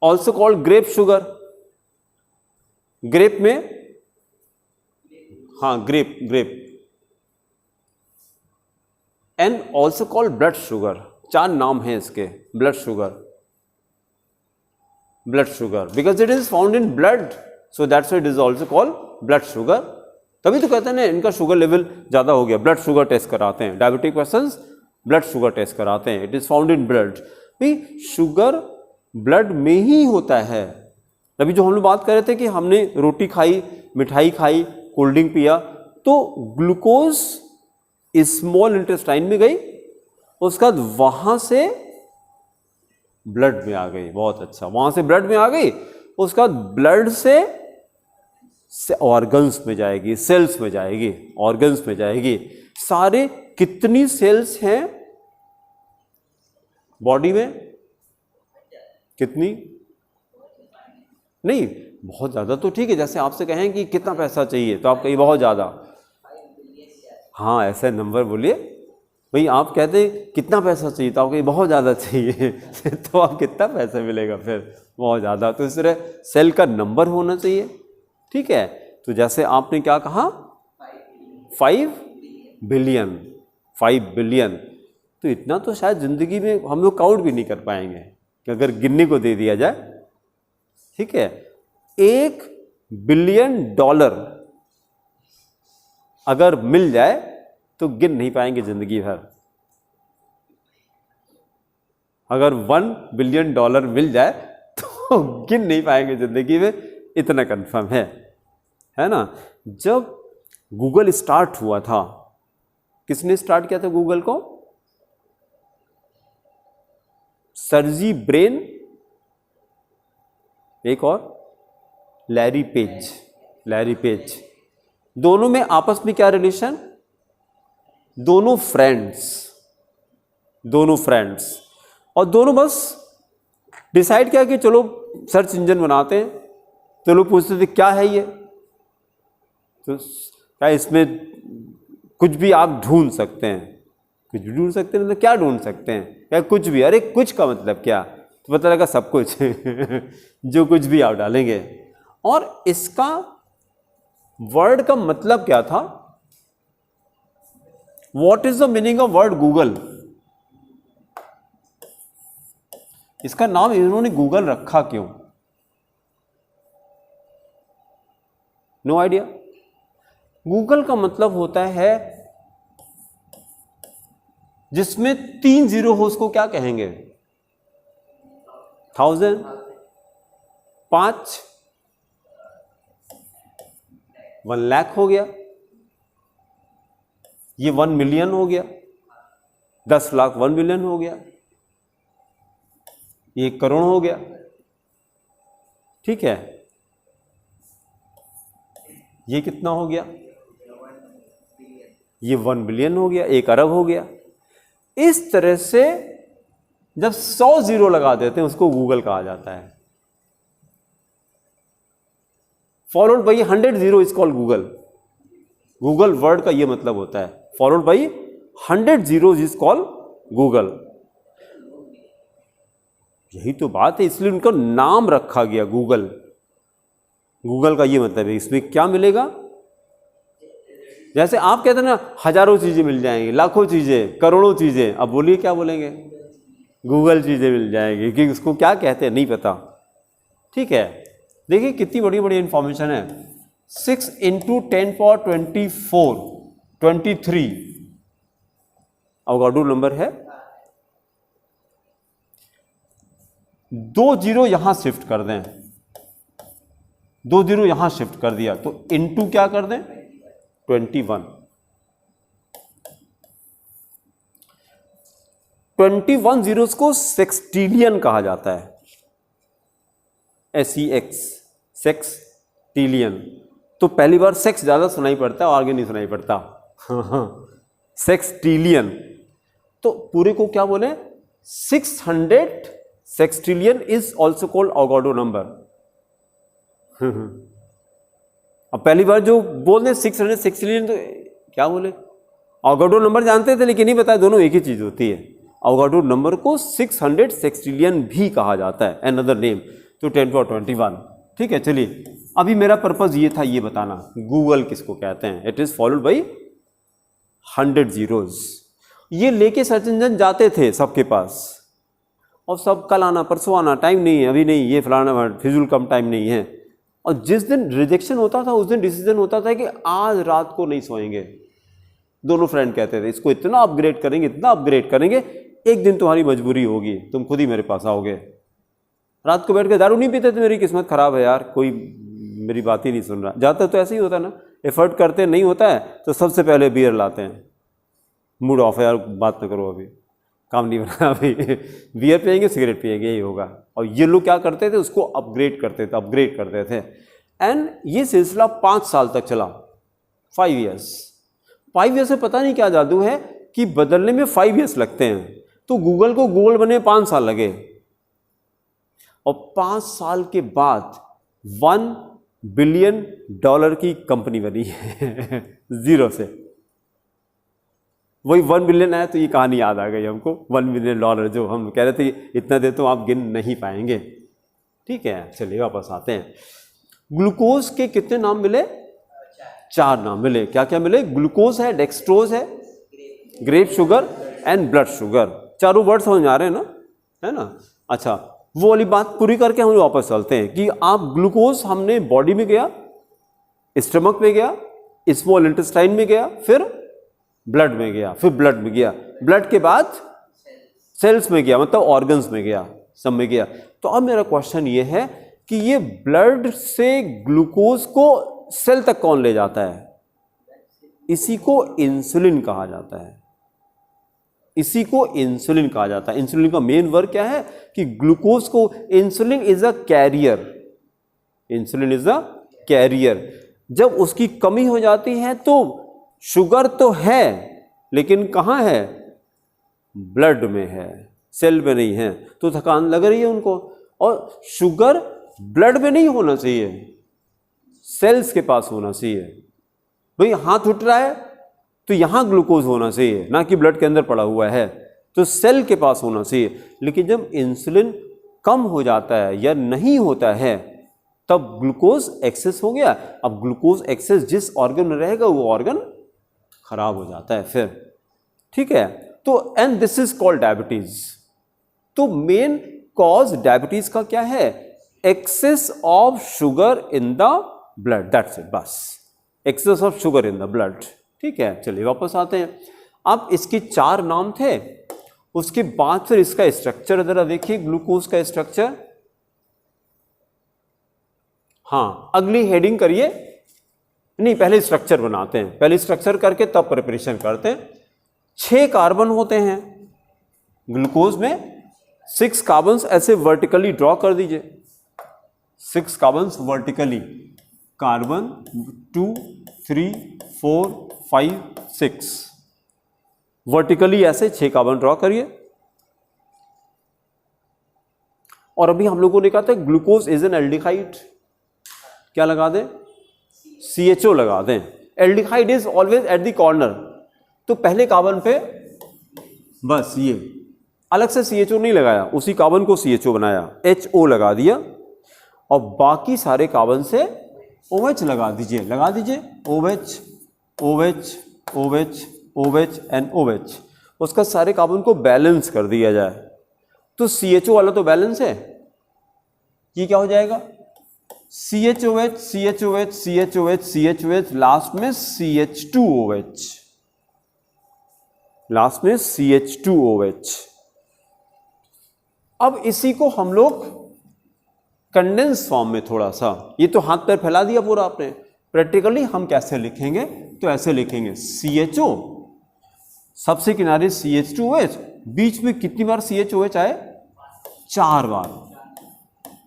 Also called grape sugar. Grape में, हाँ, grape. And also called blood sugar. 4 नाम हैं इसके. Blood sugar because it is found in blood, so that's why it is also called blood sugar. तभी तो कहते हैं ना इनका शुगर लेवल ज़्यादा हो गया, ब्लड शुगर टेस्ट कराते हैं. Diabetic persons blood sugar test कराते हैं. It is found in blood. भाई शुगर ब्लड में ही होता है. अभी जो हम लोग बात कर रहे थे कि हमने रोटी खाई, मिठाई खाई, कोल्ड ड्रिंक पिया, तो ग्लूकोज स्मॉल इंटेस्टाइन में गई, उसके बाद वहाँ से ब्लड में आ गई. बहुत अच्छा, वहाँ से ब्लड में आ गई, उसके बाद ब्लड से ऑर्गन्स में जाएगी, सेल्स में जाएगी, ऑर्गन्स में जाएगी. सारे कितनी सेल्स हैं बॉडी में? कितनी? नहीं, बहुत ज़्यादा तो ठीक है. जैसे आपसे कहें कि कितना पैसा चाहिए तो आप कहिए बहुत ज़्यादा. हाँ, ऐसे नंबर बोलिए. भाई आप कहते हैं कितना पैसा चाहिए तो आप कहिए बहुत ज़्यादा चाहिए तो आप कितना पैसा मिलेगा फिर? बहुत ज़्यादा. तो इस तरह सेल का नंबर होना चाहिए. ठीक है. तो जैसे आपने क्या कहा, 5 बिलियन. तो इतना तो शायद ज़िंदगी में हम लोग काउंट भी नहीं कर पाएंगे कि अगर गिनने को दे दिया जाए. ठीक है. $1 बिलियन अगर मिल जाए तो गिन नहीं पाएंगे जिंदगी भर. अगर $1 बिलियन मिल जाए तो गिन नहीं पाएंगे जिंदगी में. इतना कंफर्म है ना. जब गूगल स्टार्ट हुआ था, किसने स्टार्ट किया था गूगल को? सर्जी ब्रेन, एक और लैरी पेज. दोनों में आपस में क्या रिलेशन? दोनों फ्रेंड्स. और दोनों बस डिसाइड किया कि चलो सर्च इंजन बनाते हैं. तो लोग पूछते थे क्या है ये, तो क्या इसमें कुछ भी आप ढूंढ सकते हैं। कुछ भी ढूंढ सकते हैं मतलब क्या ढूंढ सकते हैं? या कुछ भी। अरे कुछ का मतलब क्या? तो पता लगा सब कुछ जो कुछ भी आप डालेंगे। और इसका वर्ड का मतलब क्या था? What is the meaning of word Google? इसका नाम इन्होंने गूगल रखा क्यों? No idea. गूगल का मतलब होता है जिसमें 3 जीरो हो उसको क्या कहेंगे? 1000, 5, 1 लाख हो गया, ये 1 मिलियन हो गया, 10 लाख 1 मिलियन हो गया, ये 1 करोड़ हो गया। ठीक है, ये कितना हो गया? ये 1 बिलियन हो गया, 1 अरब हो गया। इस तरह से जब 100 जीरो लगा देते हैं उसको गूगल कहा जाता है। Followed by 100 zero is called Google. Google word का यह मतलब होता है, followed by 100 zero is called Google. यही तो बात है, इसलिए उनका नाम रखा गया गूगल। गूगल का ये मतलब है, इसमें क्या मिलेगा? जैसे आप कहते हैं ना हजारों चीजें मिल जाएंगी, लाखों चीजें, करोड़ों चीजें, अब बोलिए क्या बोलेंगे? गूगल चीजें मिल जाएंगी, क्योंकि उसको क्या कहते हैं नहीं पता। ठीक है, देखिए कितनी बड़ी बड़ी इंफॉर्मेशन है। 6 × 10⁻24 23 अवोगाड्रो नंबर है। 2 जीरो यहां शिफ्ट कर दें, 2 जीरो यहां शिफ्ट कर दिया तो इनटू क्या कर दें? 21। 21 जीरोस को सेक्सटिलियन कहा जाता है। SEX, सेक्सटिलियन। तो पहली बार सेक्स ज्यादा सुनाई पड़ता है और आगे नहीं सुनाई पड़ता। सेक्सटिलियन। तो पूरे को क्या बोले? 600 sextillion is also called Avogadro number. अब पहली बार जो बोल रहे 600 सेक्सटिलियन, तो क्या बोले? अवोगाड्रो नंबर जानते थे लेकिन नहीं बताया दोनों एक ही चीज होती है। अवोगाड्रो नंबर को 600 सेक्सटिलियन भी कहा जाता है, अनदर नेम तो 10⁻21। ठीक है, चलिए अभी मेरा पर्पज ये था ये बताना गूगल किसको कहते हैं। It is followed by 100 zeros. ये लेके सर्च इंजन जाते थे सबके पास, और सब कल आना परसों आना, टाइम नहीं है, अभी नहीं, ये फलाना फिजूल कम टाइम नहीं है। और जिस दिन रिजेक्शन होता था उस दिन डिसीजन होता था कि आज रात को नहीं सोएंगे। दोनों फ्रेंड कहते थे इसको इतना अपग्रेड करेंगे, इतना अपग्रेड करेंगे, एक दिन तुम्हारी मजबूरी होगी, तुम खुद ही मेरे पास आओगे। रात को बैठ के दारू नहीं पीते थे, मेरी किस्मत खराब है यार, कोई मेरी बात ही नहीं सुन रहा। ज़्यादातर तो ऐसे ही होता है ना, एफर्ट करते नहीं होता है तो सबसे पहले बियर लाते हैं। मूड ऑफ है यार, बात ना करो, अभी काम नहीं बना, अभी बियर पिएंगे, सिगरेट पिएंगे, यही होगा। और ये लोग क्या करते थे? उसको अपग्रेड करते थे, अपग्रेड करते थे। एंड ये सिलसिला 5 साल तक चला, 5 ईयर्स। 5 ईयर्स से पता नहीं क्या जादू है कि बदलने में 5 ईयर्स लगते हैं। तो गूगल को गूगल बने 5 साल लगे, और 5 साल के बाद $1 बिलियन की कंपनी बनी है जीरो से। वही 1 बिलियन आया तो ये कहानी याद आ गई हमको। $1 बिलियन जो हम कह रहे थे इतना दे तो आप गिन नहीं पाएंगे। ठीक है, चलिए वापस आते हैं। ग्लूकोज के कितने नाम मिले? 4 नाम मिले। क्या क्या मिले? ग्लूकोज है, डेक्सट्रोज है, grape sugar and blood sugar. चारों वर्ड समझ आ रहे हैं ना, है ना? अच्छा, वो वाली बात पूरी करके हम वापस चलते हैं कि आप ग्लूकोज हमने बॉडी में गया, स्टमक में गया, स्मॉल इंटेस्टाइन में गया, फिर ब्लड में गया, फिर ब्लड में गया, ब्लड के बाद सेल्स में गया, मतलब ऑर्गन्स में गया, सब में गया। तो अब मेरा क्वेश्चन ये है कि ये ब्लड से ग्लूकोज को सेल तक कौन ले जाता है? इसी को इंसुलिन कहा जाता है। इसी को इंसुलिन कहा जाता है। इंसुलिन का मेन वर्क क्या है कि ग्लूकोज को, insulin is a carrier, insulin is a carrier. जब उसकी कमी हो जाती है तो शुगर तो है लेकिन कहाँ है? ब्लड में है, सेल में नहीं है, तो थकान लग रही है उनको। और शुगर ब्लड में नहीं होना चाहिए, सेल्स के पास होना चाहिए। भाई हाथ उठ रहा है, तो यहाँ ग्लूकोज होना चाहिए, ना कि ब्लड के अंदर पड़ा हुआ है, तो सेल के पास होना चाहिए। लेकिन जब इंसुलिन कम हो जाता है या नहीं होता है तब ग्लूकोज एक्सेस हो गया। अब ग्लूकोज एक्सेस जिस ऑर्गन में रहेगा वो ऑर्गन खराब हो जाता है फिर, ठीक है। तो and this is called diabetes. तो मेन कॉज डायबिटीज का क्या है? Excess of sugar in the blood, that's it, बस excess of sugar in the blood, ठीक है। चलिए वापस आते हैं। अब इसके 4 नाम थे, उसके बाद फिर इसका स्ट्रक्चर जरा देखिए, ग्लूकोज का स्ट्रक्चर। हाँ, अगली हेडिंग करिए, नहीं पहले स्ट्रक्चर बनाते हैं, पहले स्ट्रक्चर करके तब प्रिपरेशन करते हैं। 6 कार्बन होते हैं ग्लूकोज में, 6 कार्बन ऐसे वर्टिकली ड्रॉ कर दीजिए, 6 कार्बन वर्टिकली, कार्बन 2 3 4 5 6 वर्टिकली ऐसे 6 कार्बन ड्रॉ करिए। और अभी हम लोगों ने कहा था ग्लूकोज इज एन एल्डिहाइड, क्या लगा दें? CHO लगा दें। Aldehyde is always at the corner, तो पहले कार्बन पे बस ये अलग से CHO नहीं लगाया, उसी कार्बन को CHO बनाया, HO लगा दिया, और बाकी सारे कार्बन से OH लगा दीजिए, लगा दीजिए OH OH OH OH and OH, उसका सारे कार्बन को बैलेंस कर दिया जाए। तो CHO वाला तो बैलेंस है, ये क्या हो जाएगा? CHOH CHOH CHOH CHOH, last में CH2OH, लास्ट में CH2OH। अब इसी को हम लोग कंडेंस फॉर्म में थोड़ा सा, ये तो हाथ पैर फैला दिया पूरा आपने, प्रैक्टिकली हम कैसे लिखेंगे? तो ऐसे लिखेंगे CHO, सबसे किनारे CH2OH, बीच में कितनी बार CHOH आए? 4 बार।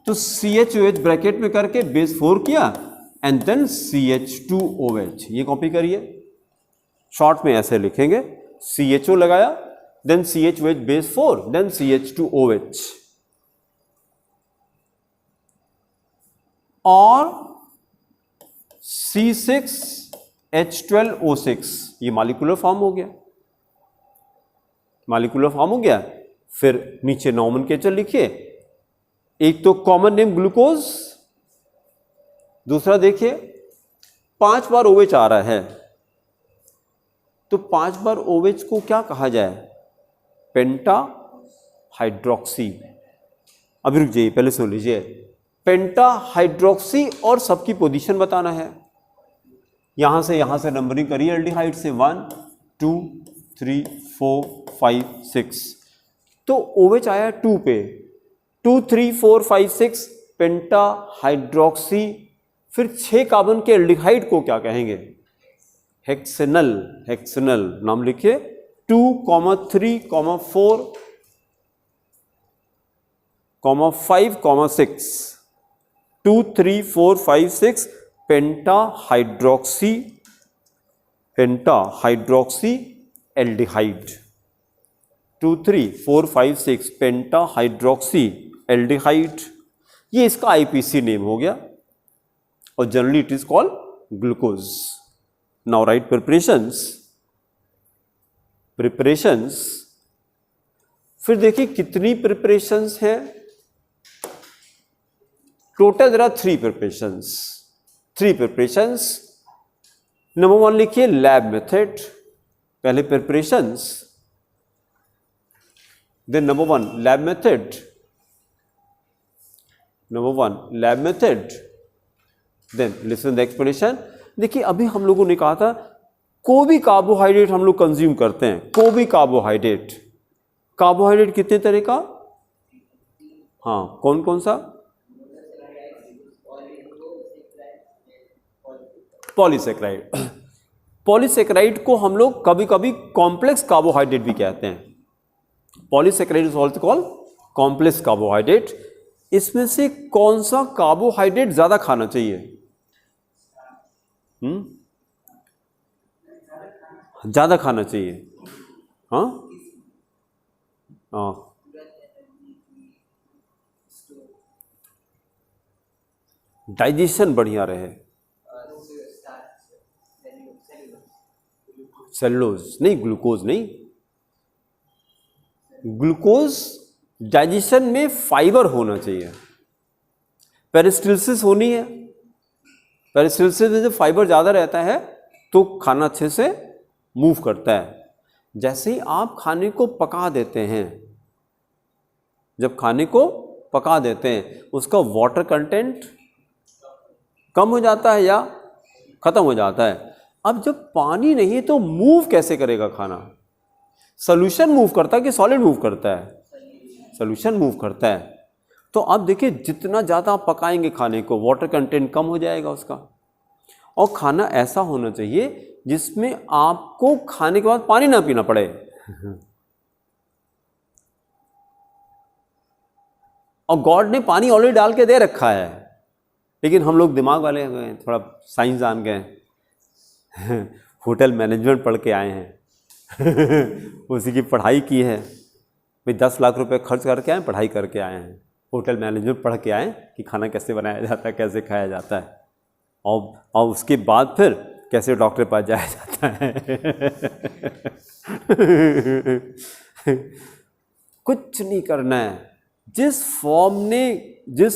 तो CHOH ब्रैकेट में करके बेस 4 किया एंड देन CH2OH, ये कॉपी करिए, शॉर्ट में ऐसे लिखेंगे, CHO लगाया, then CHOH base 4, then CH2OH, और C6H12O6, ये मॉलिक्यूलर फॉर्म हो गया, मॉलिक्यूलर फॉर्म हो गया। फिर नीचे नोमेनक्लेचर लिखिए, एक तो कॉमन नेम ग्लूकोज, दूसरा देखिए 5 बार OH आ रहा है, तो 5 बार OH को क्या कहा जाए? पेंटा हाइड्रोक्सी। अभी रुक जाइए, पहले सुन लीजिए, पेंटा हाइड्रोक्सी, और सबकी पोजीशन बताना है, यहां से नंबरिंग करिए एल्डिहाइड से, 1 2 3 4 5 6, तो OH आया 2 पे, 2 3 4 5 6 पेंटा हाइड्रोक्सी। फिर 6 कार्बन के एल्डिहाइड को क्या कहेंगे? हेक्सेनल, हेक्सेनल नाम लिखिए, 2 3 4 5 6, 2 3 4 5 6 penta hydroxy, penta hydroxy aldehyde, 2 3 4 5 6 penta hydroxy aldehyde, ये इसका IPC नेम हो गया, और generally it is called glucose. Now write preparations, preparations, फिर देखिए कितनी प्रिपरेशंस है total, there are 3 preparations, 3 preparations. Number 1 लिखिए लैब मेथड, पहले preparations, then number 1 lab method, number 1 lab method, then listen the explanation. देखिए अभी हम लोगों ने कहा था कोई भी कार्बोहाइड्रेट हम लोग कंज्यूम करते हैं, कोई भी कार्बोहाइड्रेट, कार्बोहाइड्रेट कितने तरह का? हाँ, कौन कौन सा? पॉलीसेक्राइड। पॉलीसेक्राइड को हम लोग कभी कभी कॉम्प्लेक्स कार्बोहाइड्रेट भी कहते हैं, polysaccharide is also called complex carbohydrate. इसमें से कौन सा कार्बोहाइड्रेट ज्यादा खाना चाहिए? ज्यादा खाना चाहिए, हाँ हाँ, डाइजेशन बढ़िया रहे, सेलुलोज नहीं, ग्लूकोज नहीं। ग्लूकोज डाइजेशन में फाइबर होना चाहिए, पेरिस्टाल्सिस होनी है। पेरिस्टाल्सिस में जब फाइबर ज़्यादा रहता है तो खाना अच्छे से मूव करता है। जैसे ही आप खाने को पका देते हैं, जब खाने को पका देते हैं उसका वाटर कंटेंट कम हो जाता है या खत्म हो जाता है। अब जब पानी नहीं तो मूव कैसे करेगा खाना? सॉल्यूशन मूव करता है कि सॉलिड मूव करता है? सॉल्यूशन मूव करता है। तो अब देखिए जितना ज़्यादा आप पकाएंगे खाने को, वाटर कंटेंट कम हो जाएगा उसका। और खाना ऐसा होना चाहिए जिसमें आपको खाने के बाद पानी ना पीना पड़े। और गॉड ने पानी ऑलरेडी डाल के दे रखा है, लेकिन हम लोग दिमाग वाले हो गए, थोड़ा साइंस जान गए, होटल मैनेजमेंट पढ़ के आए हैं उसी की पढ़ाई की है भाई, 10 लाख रुपए खर्च करके आए, पढ़ाई करके आए हैं, होटल मैनेजमेंट पढ़ के आए कि खाना कैसे बनाया जाता है, कैसे खाया जाता है, और उसके बाद फिर कैसे डॉक्टर के पास जाया जाता है। कुछ नहीं करना है, जिस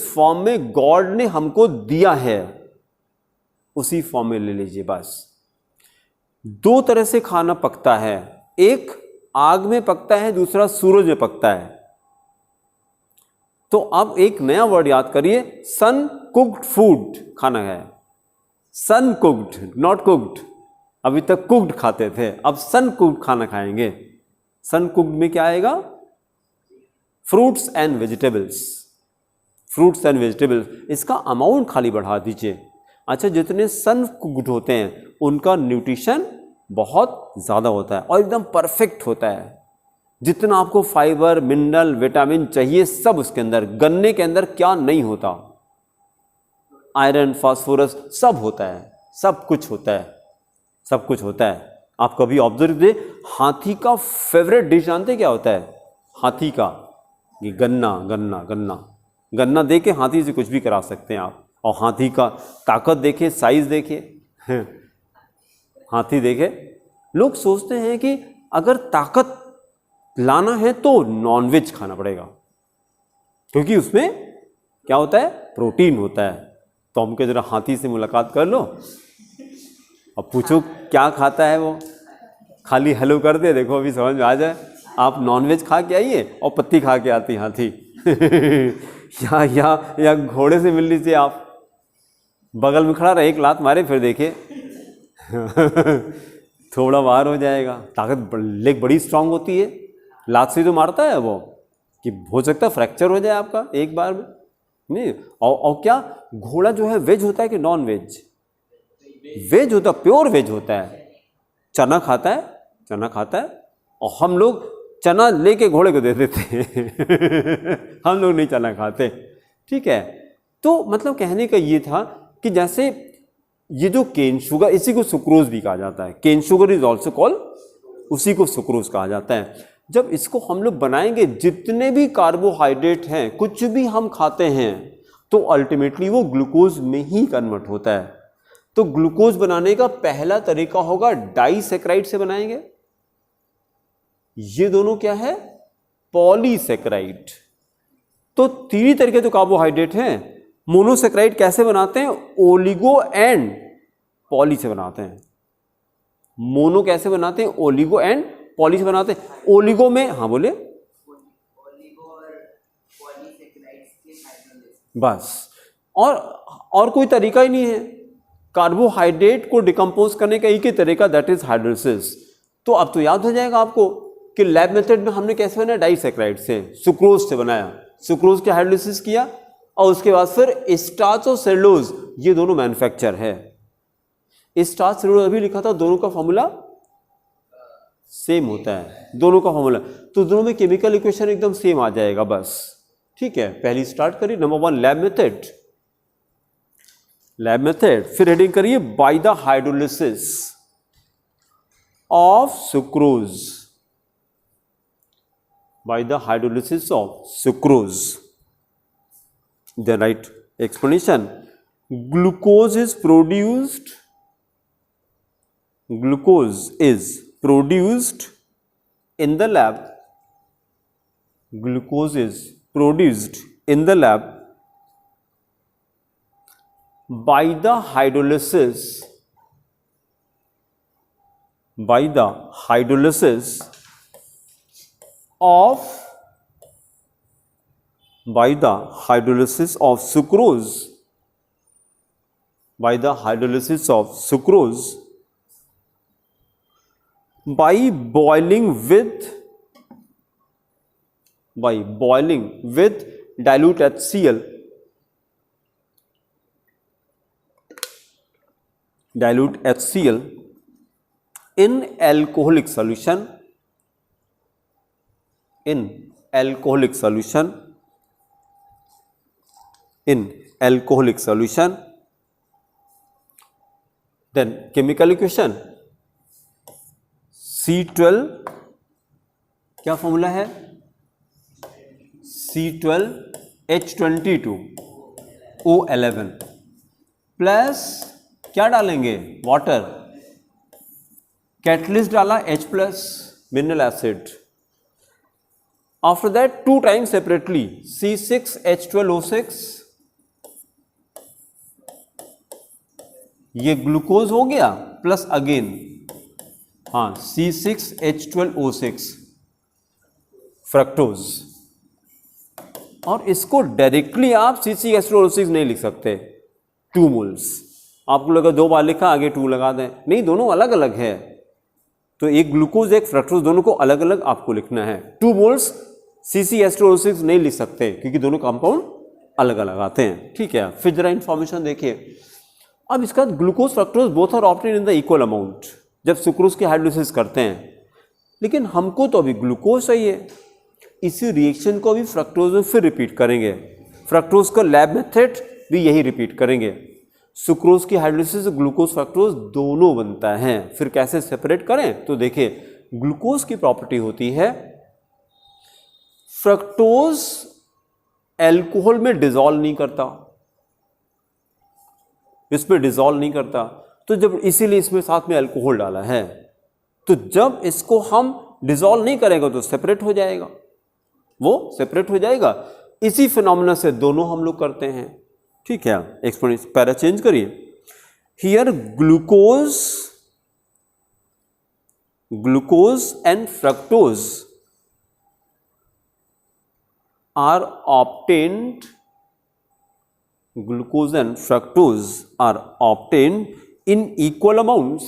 फॉर्म में गॉड ने हमको दिया है उसी फॉर्म में ले लीजिए बस। 2 तरह से खाना पकता है, एक आग में पकता है, दूसरा सूरज में पकता है। तो अब एक नया वर्ड याद करिए, सन कुक्ड फूड खाना है। सन कुक्ड, नॉट कुक्ड। अभी तक कुक्ड खाते थे, अब सन कुक्ड खाना खाएंगे। सन कुक्ड में क्या आएगा? Fruits and vegetables. Fruits and vegetables, इसका अमाउंट खाली बढ़ा दीजिए। अच्छा, जितने सन कुक्ड होते हैं उनका न्यूट्रिशन बहुत ज़्यादा होता है और एकदम परफेक्ट होता है। जितना आपको फाइबर, मिनरल, विटामिन चाहिए सब उसके अंदर। गन्ने के अंदर क्या नहीं होता? आयरन, फास्फोरस सब होता है, सब कुछ होता है, सब कुछ होता है। आप कभी ऑब्जर्व कीजिए, हाथी का फेवरेट डिश जानते क्या होता है? हाथी का ये गन्ना, गन्ना, गन्ना, गन्ना दे के हाथी से कुछ भी करा सकते हैं आप। और हाथी का ताकत देखिए, साइज देखिए, हाथी देखे। लोग सोचते हैं कि अगर ताकत लाना है तो नॉनवेज खाना पड़ेगा, क्योंकि उसमें क्या होता है? प्रोटीन होता है। तो हमके जरा हाथी से मुलाकात कर लो और पूछो क्या खाता है वो, खाली हेलो कर दे, देखो अभी समझ में आ जाए। आप नॉनवेज खा के आइए और पत्ती खा के आती हाथी या घोड़े से मिल लीजिए आप, बगल में खड़ा रहे, एक लात मारे फिर देखिए थोड़ा बाहर हो जाएगा। ताकत, लेग बड़ी स्ट्रांग होती है, लात से जो मारता है वो कि हो सकता है फ्रैक्चर हो जाए आपका एक बार में। नहीं, और क्या घोड़ा जो है वेज होता है कि नॉन वेज? वेज होता है, प्योर वेज होता है। चना खाता है, चना खाता है, और हम लोग चना लेके घोड़े को दे देते हैं हम लोग नहीं चना खाते, ठीक है। तो मतलब कहने का ये था कि जैसे ये जो केन शुगर, इसी को सुक्रोज भी कहा जाता है। Cane sugar is also called, उसी को सुक्रोज कहा जाता है। जब इसको हम लोग बनाएंगे, जितने भी कार्बोहाइड्रेट हैं, कुछ भी हम खाते हैं, तो अल्टीमेटली वो ग्लूकोज में ही कन्वर्ट होता है। तो ग्लूकोज बनाने का पहला तरीका होगा डाइसैकेराइड से बनाएंगे। ये दोनों क्या है? पॉलीसैकेराइड। तो 3 तरह के तो कार्बोहाइड्रेट हैं। मोनोसैकेराइड कैसे बनाते हैं? ओलिगो एंड पॉली से बनाते हैं। मोनो कैसे बनाते हैं? ओलिगो एंड पॉली से बनाते हैं। ओलिगो में, हाँ बोले, बस, और कोई तरीका ही नहीं है। कार्बोहाइड्रेट को डिकम्पोज करने का एक ही तरीका, दैट इज हाइड्रोलिसिस। तो अब तो याद हो जाएगा आपको कि लैब मेथड में हमने कैसे बनाया? डाइसैकेराइड से, सुक्रोज से बनाया, सुक्रोज के हाइड्रोलिसिस किया, और उसके बाद फिर स्टार्च और सेलुलोज, ये दोनों मैन्युफैक्चर है। स्टार्च सेलुलोज अभी लिखा था, दोनों का फॉर्मूला सेम होता है, दोनों का फॉर्मूला। तो दोनों में केमिकल इक्वेशन एकदम सेम आ जाएगा बस, ठीक है। पहली स्टार्ट करिए, number 1 lab method, lab method. फिर हेडिंग करिए by the hydrolysis of sucrose, by the hydrolysis of sucrose. Then write explanation. Glucose is produced glucose is produced in the lab, glucose is produced in the lab by the hydrolysis, by the hydrolysis of, by the hydrolysis of sucrose, by the hydrolysis of sucrose, by boiling with, by boiling with dilute HCl, dilute HCl in alcoholic solution, in alcoholic solution, in alcoholic solution. Then chemical equation C12, क्या formula है? C12H22O11 plus क्या डालेंगे? Water, catalyst डाला H plus mineral acid. After that 2 times separately C6H12O6, ये glucose हो गया plus again हाँ C6H12O6 fructose. और इसको डायरेक्टली आप C6H12O6 नहीं लिख सकते, 2 मोल्स. आपको लगा 2 बार लिखा आगे 2 लगा दें, नहीं, दोनों अलग अलग है. तो एक ग्लूकोज एक फ्रक्टोज दोनों को अलग अलग आपको लिखना है. 2 मोल्स C6H12O6 नहीं लिख सकते क्योंकि दोनों कंपाउंड अलग अलग आते हैं. ठीक है, फिर जरा इंफॉर्मेशन देखिए. अब इसका glucose fructose both are obtained in the equal amount जब सुक्रोज की हाइड्रोलिसिस करते हैं. लेकिन हमको तो अभी ग्लूकोज चाहिए. इसी रिएक्शन को अभी फ्रक्टोज में फिर रिपीट करेंगे. फ्रक्टोज का लैब मेथड भी यही रिपीट करेंगे. सुक्रोज की हाइड्रोलिसिस ग्लूकोज फ्रक्टोज दोनों बनता है. फिर कैसे सेपरेट करें? तो देखिए, ग्लूकोज की प्रॉपर्टी होती है फ्रक्टोज एल्कोहल में डिसॉल्व नहीं करता, इसमें डिसॉल्व नहीं करता. तो जब इसीलिए इसमें साथ में अल्कोहल डाला है, तो जब इसको हम डिसॉल्व नहीं करेंगे तो सेपरेट हो जाएगा, वो सेपरेट हो जाएगा. इसी फिनोमेना से दोनों हम लोग करते हैं. ठीक है, एक्सपोनेंशियल पैरा चेंज करिए. Here glucose, glucose and fructose are obtained, glucose and fructose are obtained in equal amounts,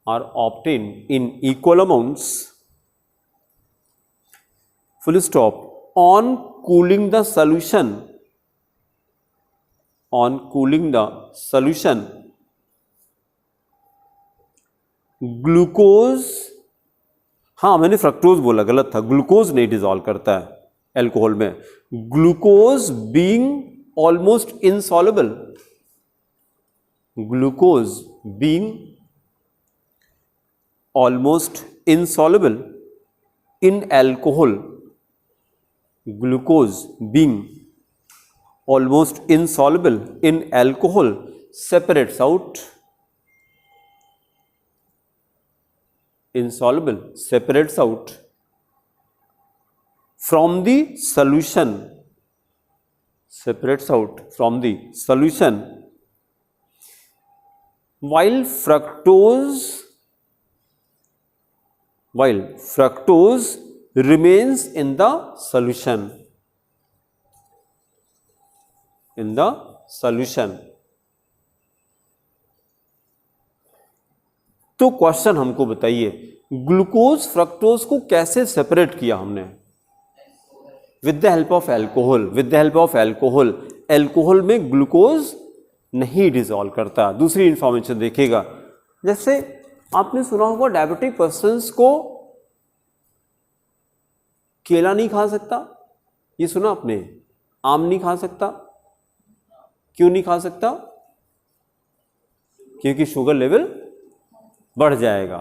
are obtained in equal amounts, full stop. On cooling the solution, on cooling the solution, glucose, हाँ मैंने fructose बोला, गलत था, glucose नहीं dissolve करता है alcohol में. Glucose being almost insoluble, glucose being almost insoluble in alcohol, glucose being almost insoluble in alcohol separates out, insoluble separates out from the solution, separates out from the solution, while fructose remains in the solution, in the solution. तो question हमको बताइए, glucose fructose को कैसे separate किया हमने? With the help of alcohol, with the help of alcohol. Alcohol में glucose नहीं dissolve करता. दूसरी इंफॉर्मेशन देखिएगा, जैसे आपने सुना होगा डायबिटिक पर्सन्स को केला नहीं खा सकता, ये सुना आपने? आम नहीं खा सकता. क्यों नहीं खा सकता? क्योंकि शुगर लेवल बढ़ जाएगा,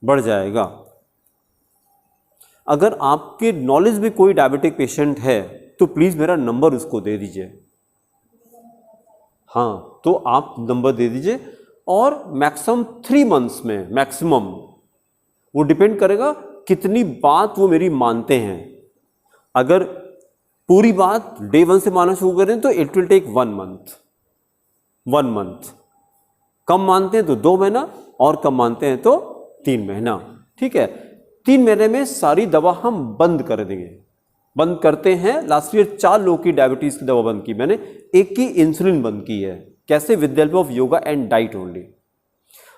बढ़ जाएगा. अगर आपके नॉलेज में कोई डायबिटिक पेशेंट है तो प्लीज मेरा नंबर उसको दे दीजिए. हाँ, तो आप नंबर दे दीजिए, और मैक्सिमम 3 मंथ्स में मैक्सिमम। वो डिपेंड करेगा कितनी बात वो मेरी मानते हैं। अगर पूरी बात डे 1 से मानना शुरू करें तो इट विल टेक 1 मंथ। कम मानते हैं तो 2 महीना, और कम मानते हैं तो 3 महीना। ठीक है, 3 महीने में सारी दवा हम बंद कर देंगे। बंद करते हैं। लास्ट ईयर 4 लोगों की डायबिटीज की दवा बंद की मैंने, एक की इंसुलिन बंद की है। कैसे? With the help of yoga and diet only.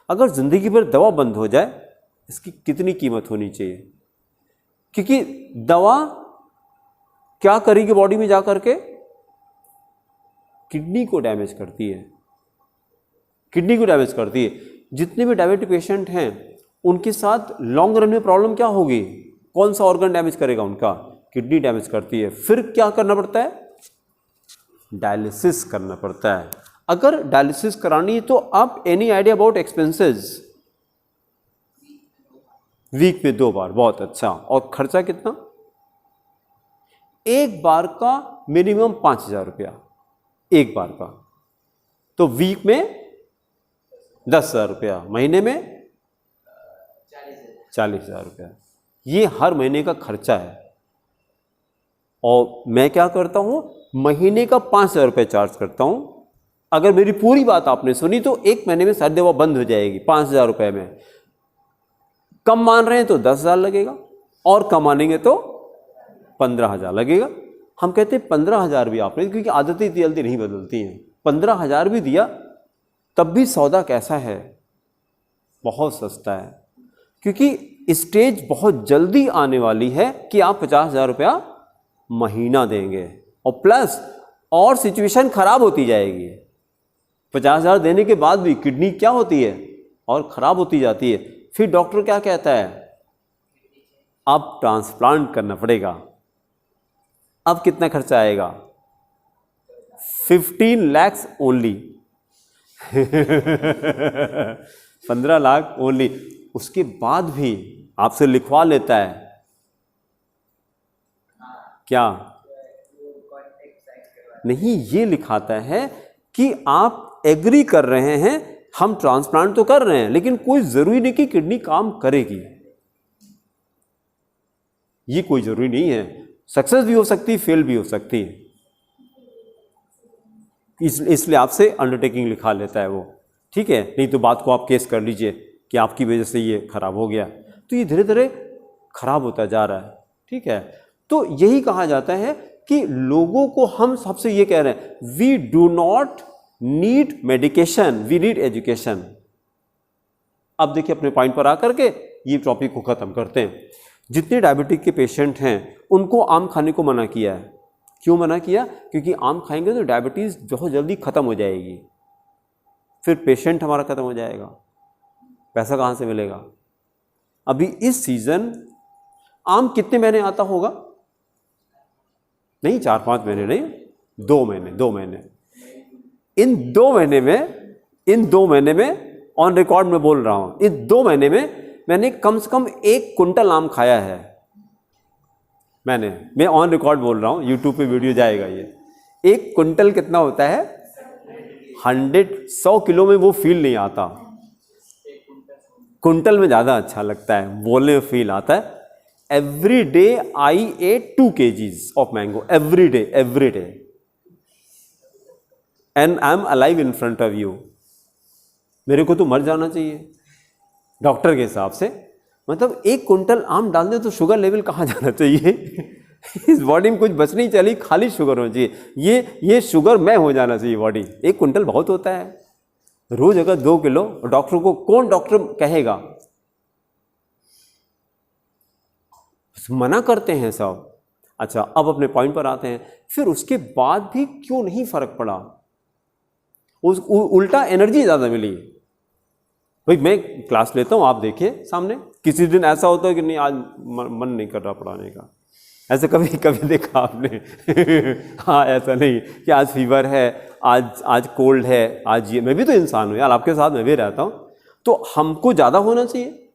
अगर जिंदगी भर दवा बंद हो जाए, इसकी कितनी कीमत होनी चाहिए? क्योंकि दवा क्या करेगी बॉडी में जाकर के? किडनी को डैमेज करती है। किडनी को डैमेज करती है। जितने भी डायबिटिक पेशेंट हैं उनके साथ लॉन्ग रन में प्रॉब्लम क्या होगी? कौन सा ऑर्गन डैमेज करेगा उनका? किडनी डैमेज करती है। फिर क्या करना पड़ता है? डायलिसिस करना पड़ता है। अगर डायलिसिस करानी है तो आप any idea about expenses? Week में 2 बार, बहुत अच्छा। और खर्चा कितना? एक बार का मिनिमम 5,000 रुपया, एक बार का। तो वीक में 10,000 रुपया, महीने में 40,000 रुपया। ये हर महीने का खर्चा है। और मैं क्या करता हूं, महीने का 5,000 रुपये चार्ज करता हूं। अगर मेरी पूरी बात आपने सुनी तो 1 महीने में सारी दवा बंद हो जाएगी 5,000 रुपये में। कम मान रहे हैं तो 10,000 लगेगा, और कम मानेंगे तो 15,000 लगेगा। हम कहते हैं 15,000 भी आपने, क्योंकि आदतें इतनी जल्दी नहीं बदलती हैं। 15,000 भी दिया तब भी सौदा कैसा है? बहुत सस्ता है। क्योंकि स्टेज बहुत जल्दी आने वाली है कि आप 50,000 रुपया महीना देंगे, और प्लस और सिचुएशन खराब होती जाएगी। 50,000 देने के बाद भी किडनी क्या होती है? और खराब होती जाती है। फिर डॉक्टर क्या कहता है? अब ट्रांसप्लांट करना पड़ेगा। अब कितना खर्चा आएगा? 15 लाख ओनली। 15 लाख ओनली। उसके बाद भी आपसे लिखवा लेता है क्या? नहीं, ये लिखाता है कि आप एग्री कर रहे हैं, हम ट्रांसप्लांट तो कर रहे हैं, लेकिन कोई जरूरी नहीं कि किडनी काम करेगी। ये कोई जरूरी नहीं है। सक्सेस भी हो सकती है, फेल भी हो सकती है। इसलिए आपसे अंडरटेकिंग लिखा लेता है वो। ठीक है, नहीं तो बात को आप केस कर लीजिए कि आपकी वजह से ये खराब हो गया। तो ये धीरे धीरे खराब होता जा रहा है। ठीक है, तो यही कहा जाता है कि लोगों को हम सबसे ये कह रहे हैं, we do not need medication, we need education. अब देखिए अपने पॉइंट पर आकर के ये टॉपिक को खत्म करते हैं। जितने डायबिटिक के पेशेंट हैं उनको आम खाने को मना किया है। क्यों मना किया? क्योंकि आम खाएंगे तो डायबिटीज बहुत जल्दी खत्म हो जाएगी, फिर पेशेंट हमारा खत्म हो जाएगा, पैसा कहाँ से मिलेगा? अभी इस सीजन आम कितने महीने आता होगा? नहीं 4-5 महीने नहीं, 2 महीने। इन 2 महीने में ऑन रिकॉर्ड में बोल रहा हूं, इन 2 महीने में मैंने कम से कम 1 कुंटल आम खाया है। मैं ऑन रिकॉर्ड बोल रहा हूं, यूट्यूब पे वीडियो जाएगा ये। 1 कुंटल कितना होता है? 100 किलो में वो फील नहीं आता। कुंटल में ज़्यादा अच्छा लगता है, बोलने में फील आता है। Every day I ate 2 kgs of mango, every day and I am alive in front of you. मेरे को तो मर जाना चाहिए डॉक्टर के हिसाब से। मतलब 1 कुंटल आम डाल दे तो शुगर लेवल कहाँ जाना चाहिए? इस बॉडी में कुछ बच नहीं चली, खाली शुगर होना चाहिए। ये शुगर में हो जाना चाहिए बॉडी। 1 कुंटल बहुत होता है। रोज अगर 2 किलो, डॉक्टर को कौन डॉक्टर कहेगा? मना करते हैं सब। अच्छा, अब अपने पॉइंट पर आते हैं। फिर उसके बाद भी क्यों नहीं फर्क पड़ा? उल्टा एनर्जी ज़्यादा मिली। भाई मैं क्लास लेता हूँ, आप देखिए सामने, किसी दिन ऐसा होता है कि नहीं आज मन नहीं कर रहा पढ़ाने का। ऐसे कभी देखा आपने? हाँ, ऐसा नहीं कि आज फीवर है, आज कोल्ड है, आज ये। मैं भी तो इंसान हूँ यार, आपके साथ मैं भी रहता हूँ। तो हमको ज़्यादा होना चाहिए,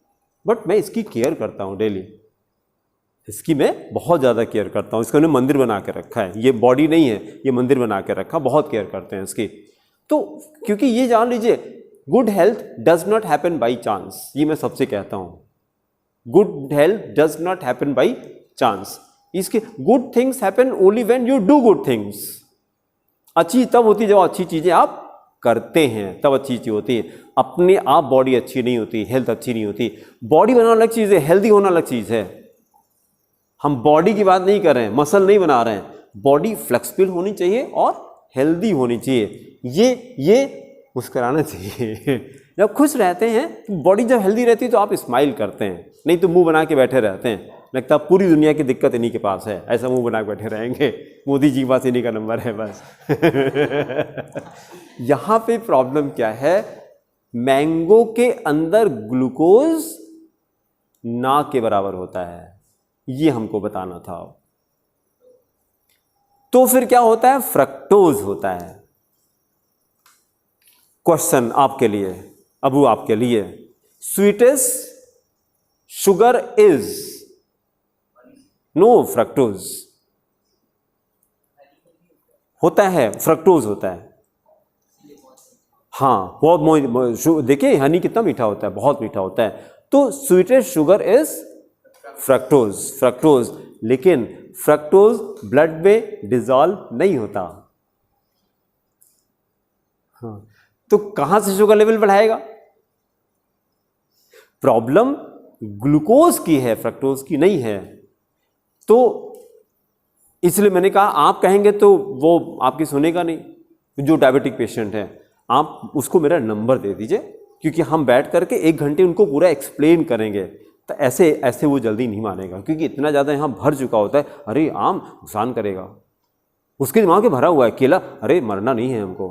बट मैं इसकी केयर करता हूँ डेली। इसकी मैं बहुत ज़्यादा केयर करता हूँ। इसको मैंने मंदिर बना के रखा है। ये बॉडी नहीं है, ये मंदिर बना के रखा, बहुत केयर करते हैं इसकी। तो क्योंकि ये जान लीजिए good health does not happen by chance, ये मैं सबसे कहता हूं, good health does not happen by chance. इसके good things happen only when you do good things. अच्छी तब होती है जब अच्छी चीजें आप करते हैं, तब अच्छी चीज होती है। अपने आप बॉडी अच्छी नहीं होती, हेल्थ अच्छी नहीं होती। बॉडी बनाना अलग चीज है, हेल्दी होना अलग चीज है। हम बॉडी की बात नहीं कर रहे हैं, मसल नहीं बना रहे हैं। बॉडी फ्लेक्सिबल होनी चाहिए और हेल्दी होनी चाहिए। ये मुस्कुराना चाहिए। जब खुश रहते हैं तो बॉडी जब हेल्दी रहती है तो आप स्माइल करते हैं, नहीं तो मुंह बना के बैठे रहते हैं। लगता पूरी दुनिया की दिक्कत इन्हीं के पास है, ऐसा मुंह बना के बैठे रहेंगे, मोदी जी के पास इन्हीं का नंबर है बस। यहाँ पे प्रॉब्लम क्या है, मैंगो के अंदर ग्लूकोज ना के बराबर होता है, ये हमको बताना था। तो फिर क्या होता है, फ्रक्टोज होता है। क्वेश्चन आपके लिए, अबू आपके लिए, sweetest sugar is no fructose होता है, फ्रक्टोज होता है। हाँ बहुत, देखिए हनी कितना मीठा होता है, बहुत मीठा होता है। तो स्वीटेस्ट शुगर इज फ्रक्टोज, लेकिन फ्रक्टोज ब्लड में डिजॉल्व नहीं होता। हाँ, तो कहां से शुगर लेवल बढ़ाएगा? प्रॉब्लम ग्लूकोज की है, फ्रक्टोज की नहीं है। तो इसलिए मैंने कहा, आप कहेंगे तो वो आपकी सुनेगा नहीं। जो डायबिटिक पेशेंट है, आप उसको मेरा नंबर दे दीजिए, क्योंकि हम बैठ करके 1 घंटे उनको पूरा एक्सप्लेन करेंगे। तो ऐसे वो जल्दी नहीं मानेगा, क्योंकि इतना ज़्यादा यहाँ भर चुका होता है। अरे आम नुकसान करेगा, उसके दिमाग में भरा हुआ है। केला, अरे मरना नहीं है हमको।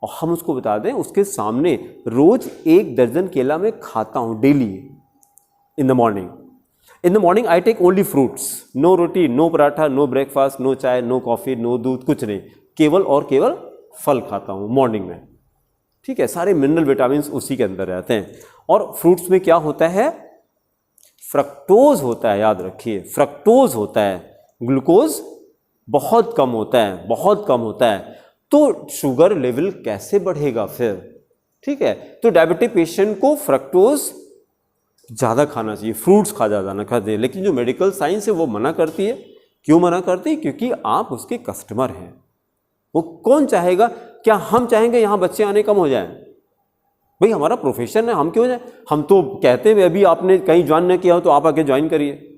और हम उसको बता दें, उसके सामने रोज 1 दर्जन केला मैं खाता हूँ daily in the morning I take only fruits, no roti, no paratha, no breakfast, no chai, no coffee, no doodh, कुछ नहीं, केवल और केवल फल खाता हूँ मॉर्निंग में। ठीक है, सारे मिनरल विटामिन उसी के अंदर रहते हैं। और फ्रूट्स में क्या होता है, फ्रक्टोज होता है, याद रखिए फ्रक्टोज होता है, ग्लूकोज बहुत कम होता है, बहुत कम होता है। तो शुगर लेवल कैसे बढ़ेगा फिर? ठीक है, तो डायबिटिक पेशेंट को फ्रक्टोज ज़्यादा खाना चाहिए, फ्रूट्स ज़्यादा ना खाते। लेकिन जो मेडिकल साइंस है वो मना करती है। क्यों मना करती है? क्योंकि आप उसके कस्टमर हैं। वो कौन चाहेगा? क्या हम चाहेंगे यहाँ बच्चे आने कम हो जाएं? भाई हमारा प्रोफेशन है, हम क्यों जाए? हम तो कहते हैं अभी आपने कहीं ज्वाइन न किया हो तो आप आके ज्वाइन करिए।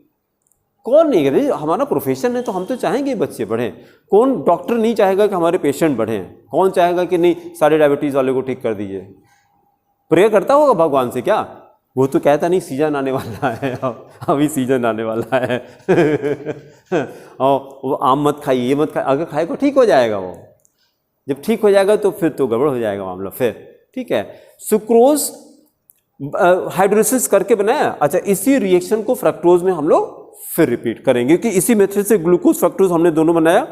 कौन नहीं करे? हमारा प्रोफेशन है तो हम तो चाहेंगे बच्चे बढ़ें। कौन डॉक्टर नहीं चाहेगा कि हमारे पेशेंट बढ़ें? कौन चाहेगा कि नहीं सारे डायबिटीज़ वाले को ठीक कर दीजिए? प्रेयर करता होगा भगवान से क्या? वो तो कहता नहीं सीजन आने वाला है, अभी सीजन आने वाला है। और वो आम मत खाइए, ये मत खाइए, अगर खाएगा ठीक हो जाएगा। वो जब ठीक हो जाएगा तो फिर तो गड़बड़ हो जाएगा मामला फिर। ठीक है, सुक्रोज हाइड्रोलिसिस करके बनाया। अच्छा, इसी रिएक्शन को फ्रक्टोज में हम लोग फिर रिपीट करेंगे, कि इसी मेथड से ग्लूकोज फ्रक्टोज हमने दोनों बनाया।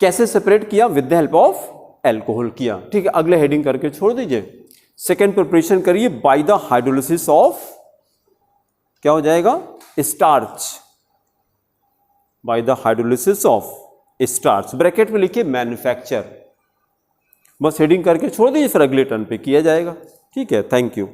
कैसे सेपरेट किया? With the help of alcohol किया। ठीक है, अगले हेडिंग करके छोड़ दीजिए। सेकेंड प्रिपरेशन करिए बाय द हाइड्रोलिसिस ऑफ, क्या हो जाएगा? Starch, by the hydrolysis of starch. Bracket में लिखिए मैन्युफैक्चर। बस हेडिंग करके छोड़ दीजिए, फिर अगले टर्न पे किया जाएगा। ठीक है, थैंक यू।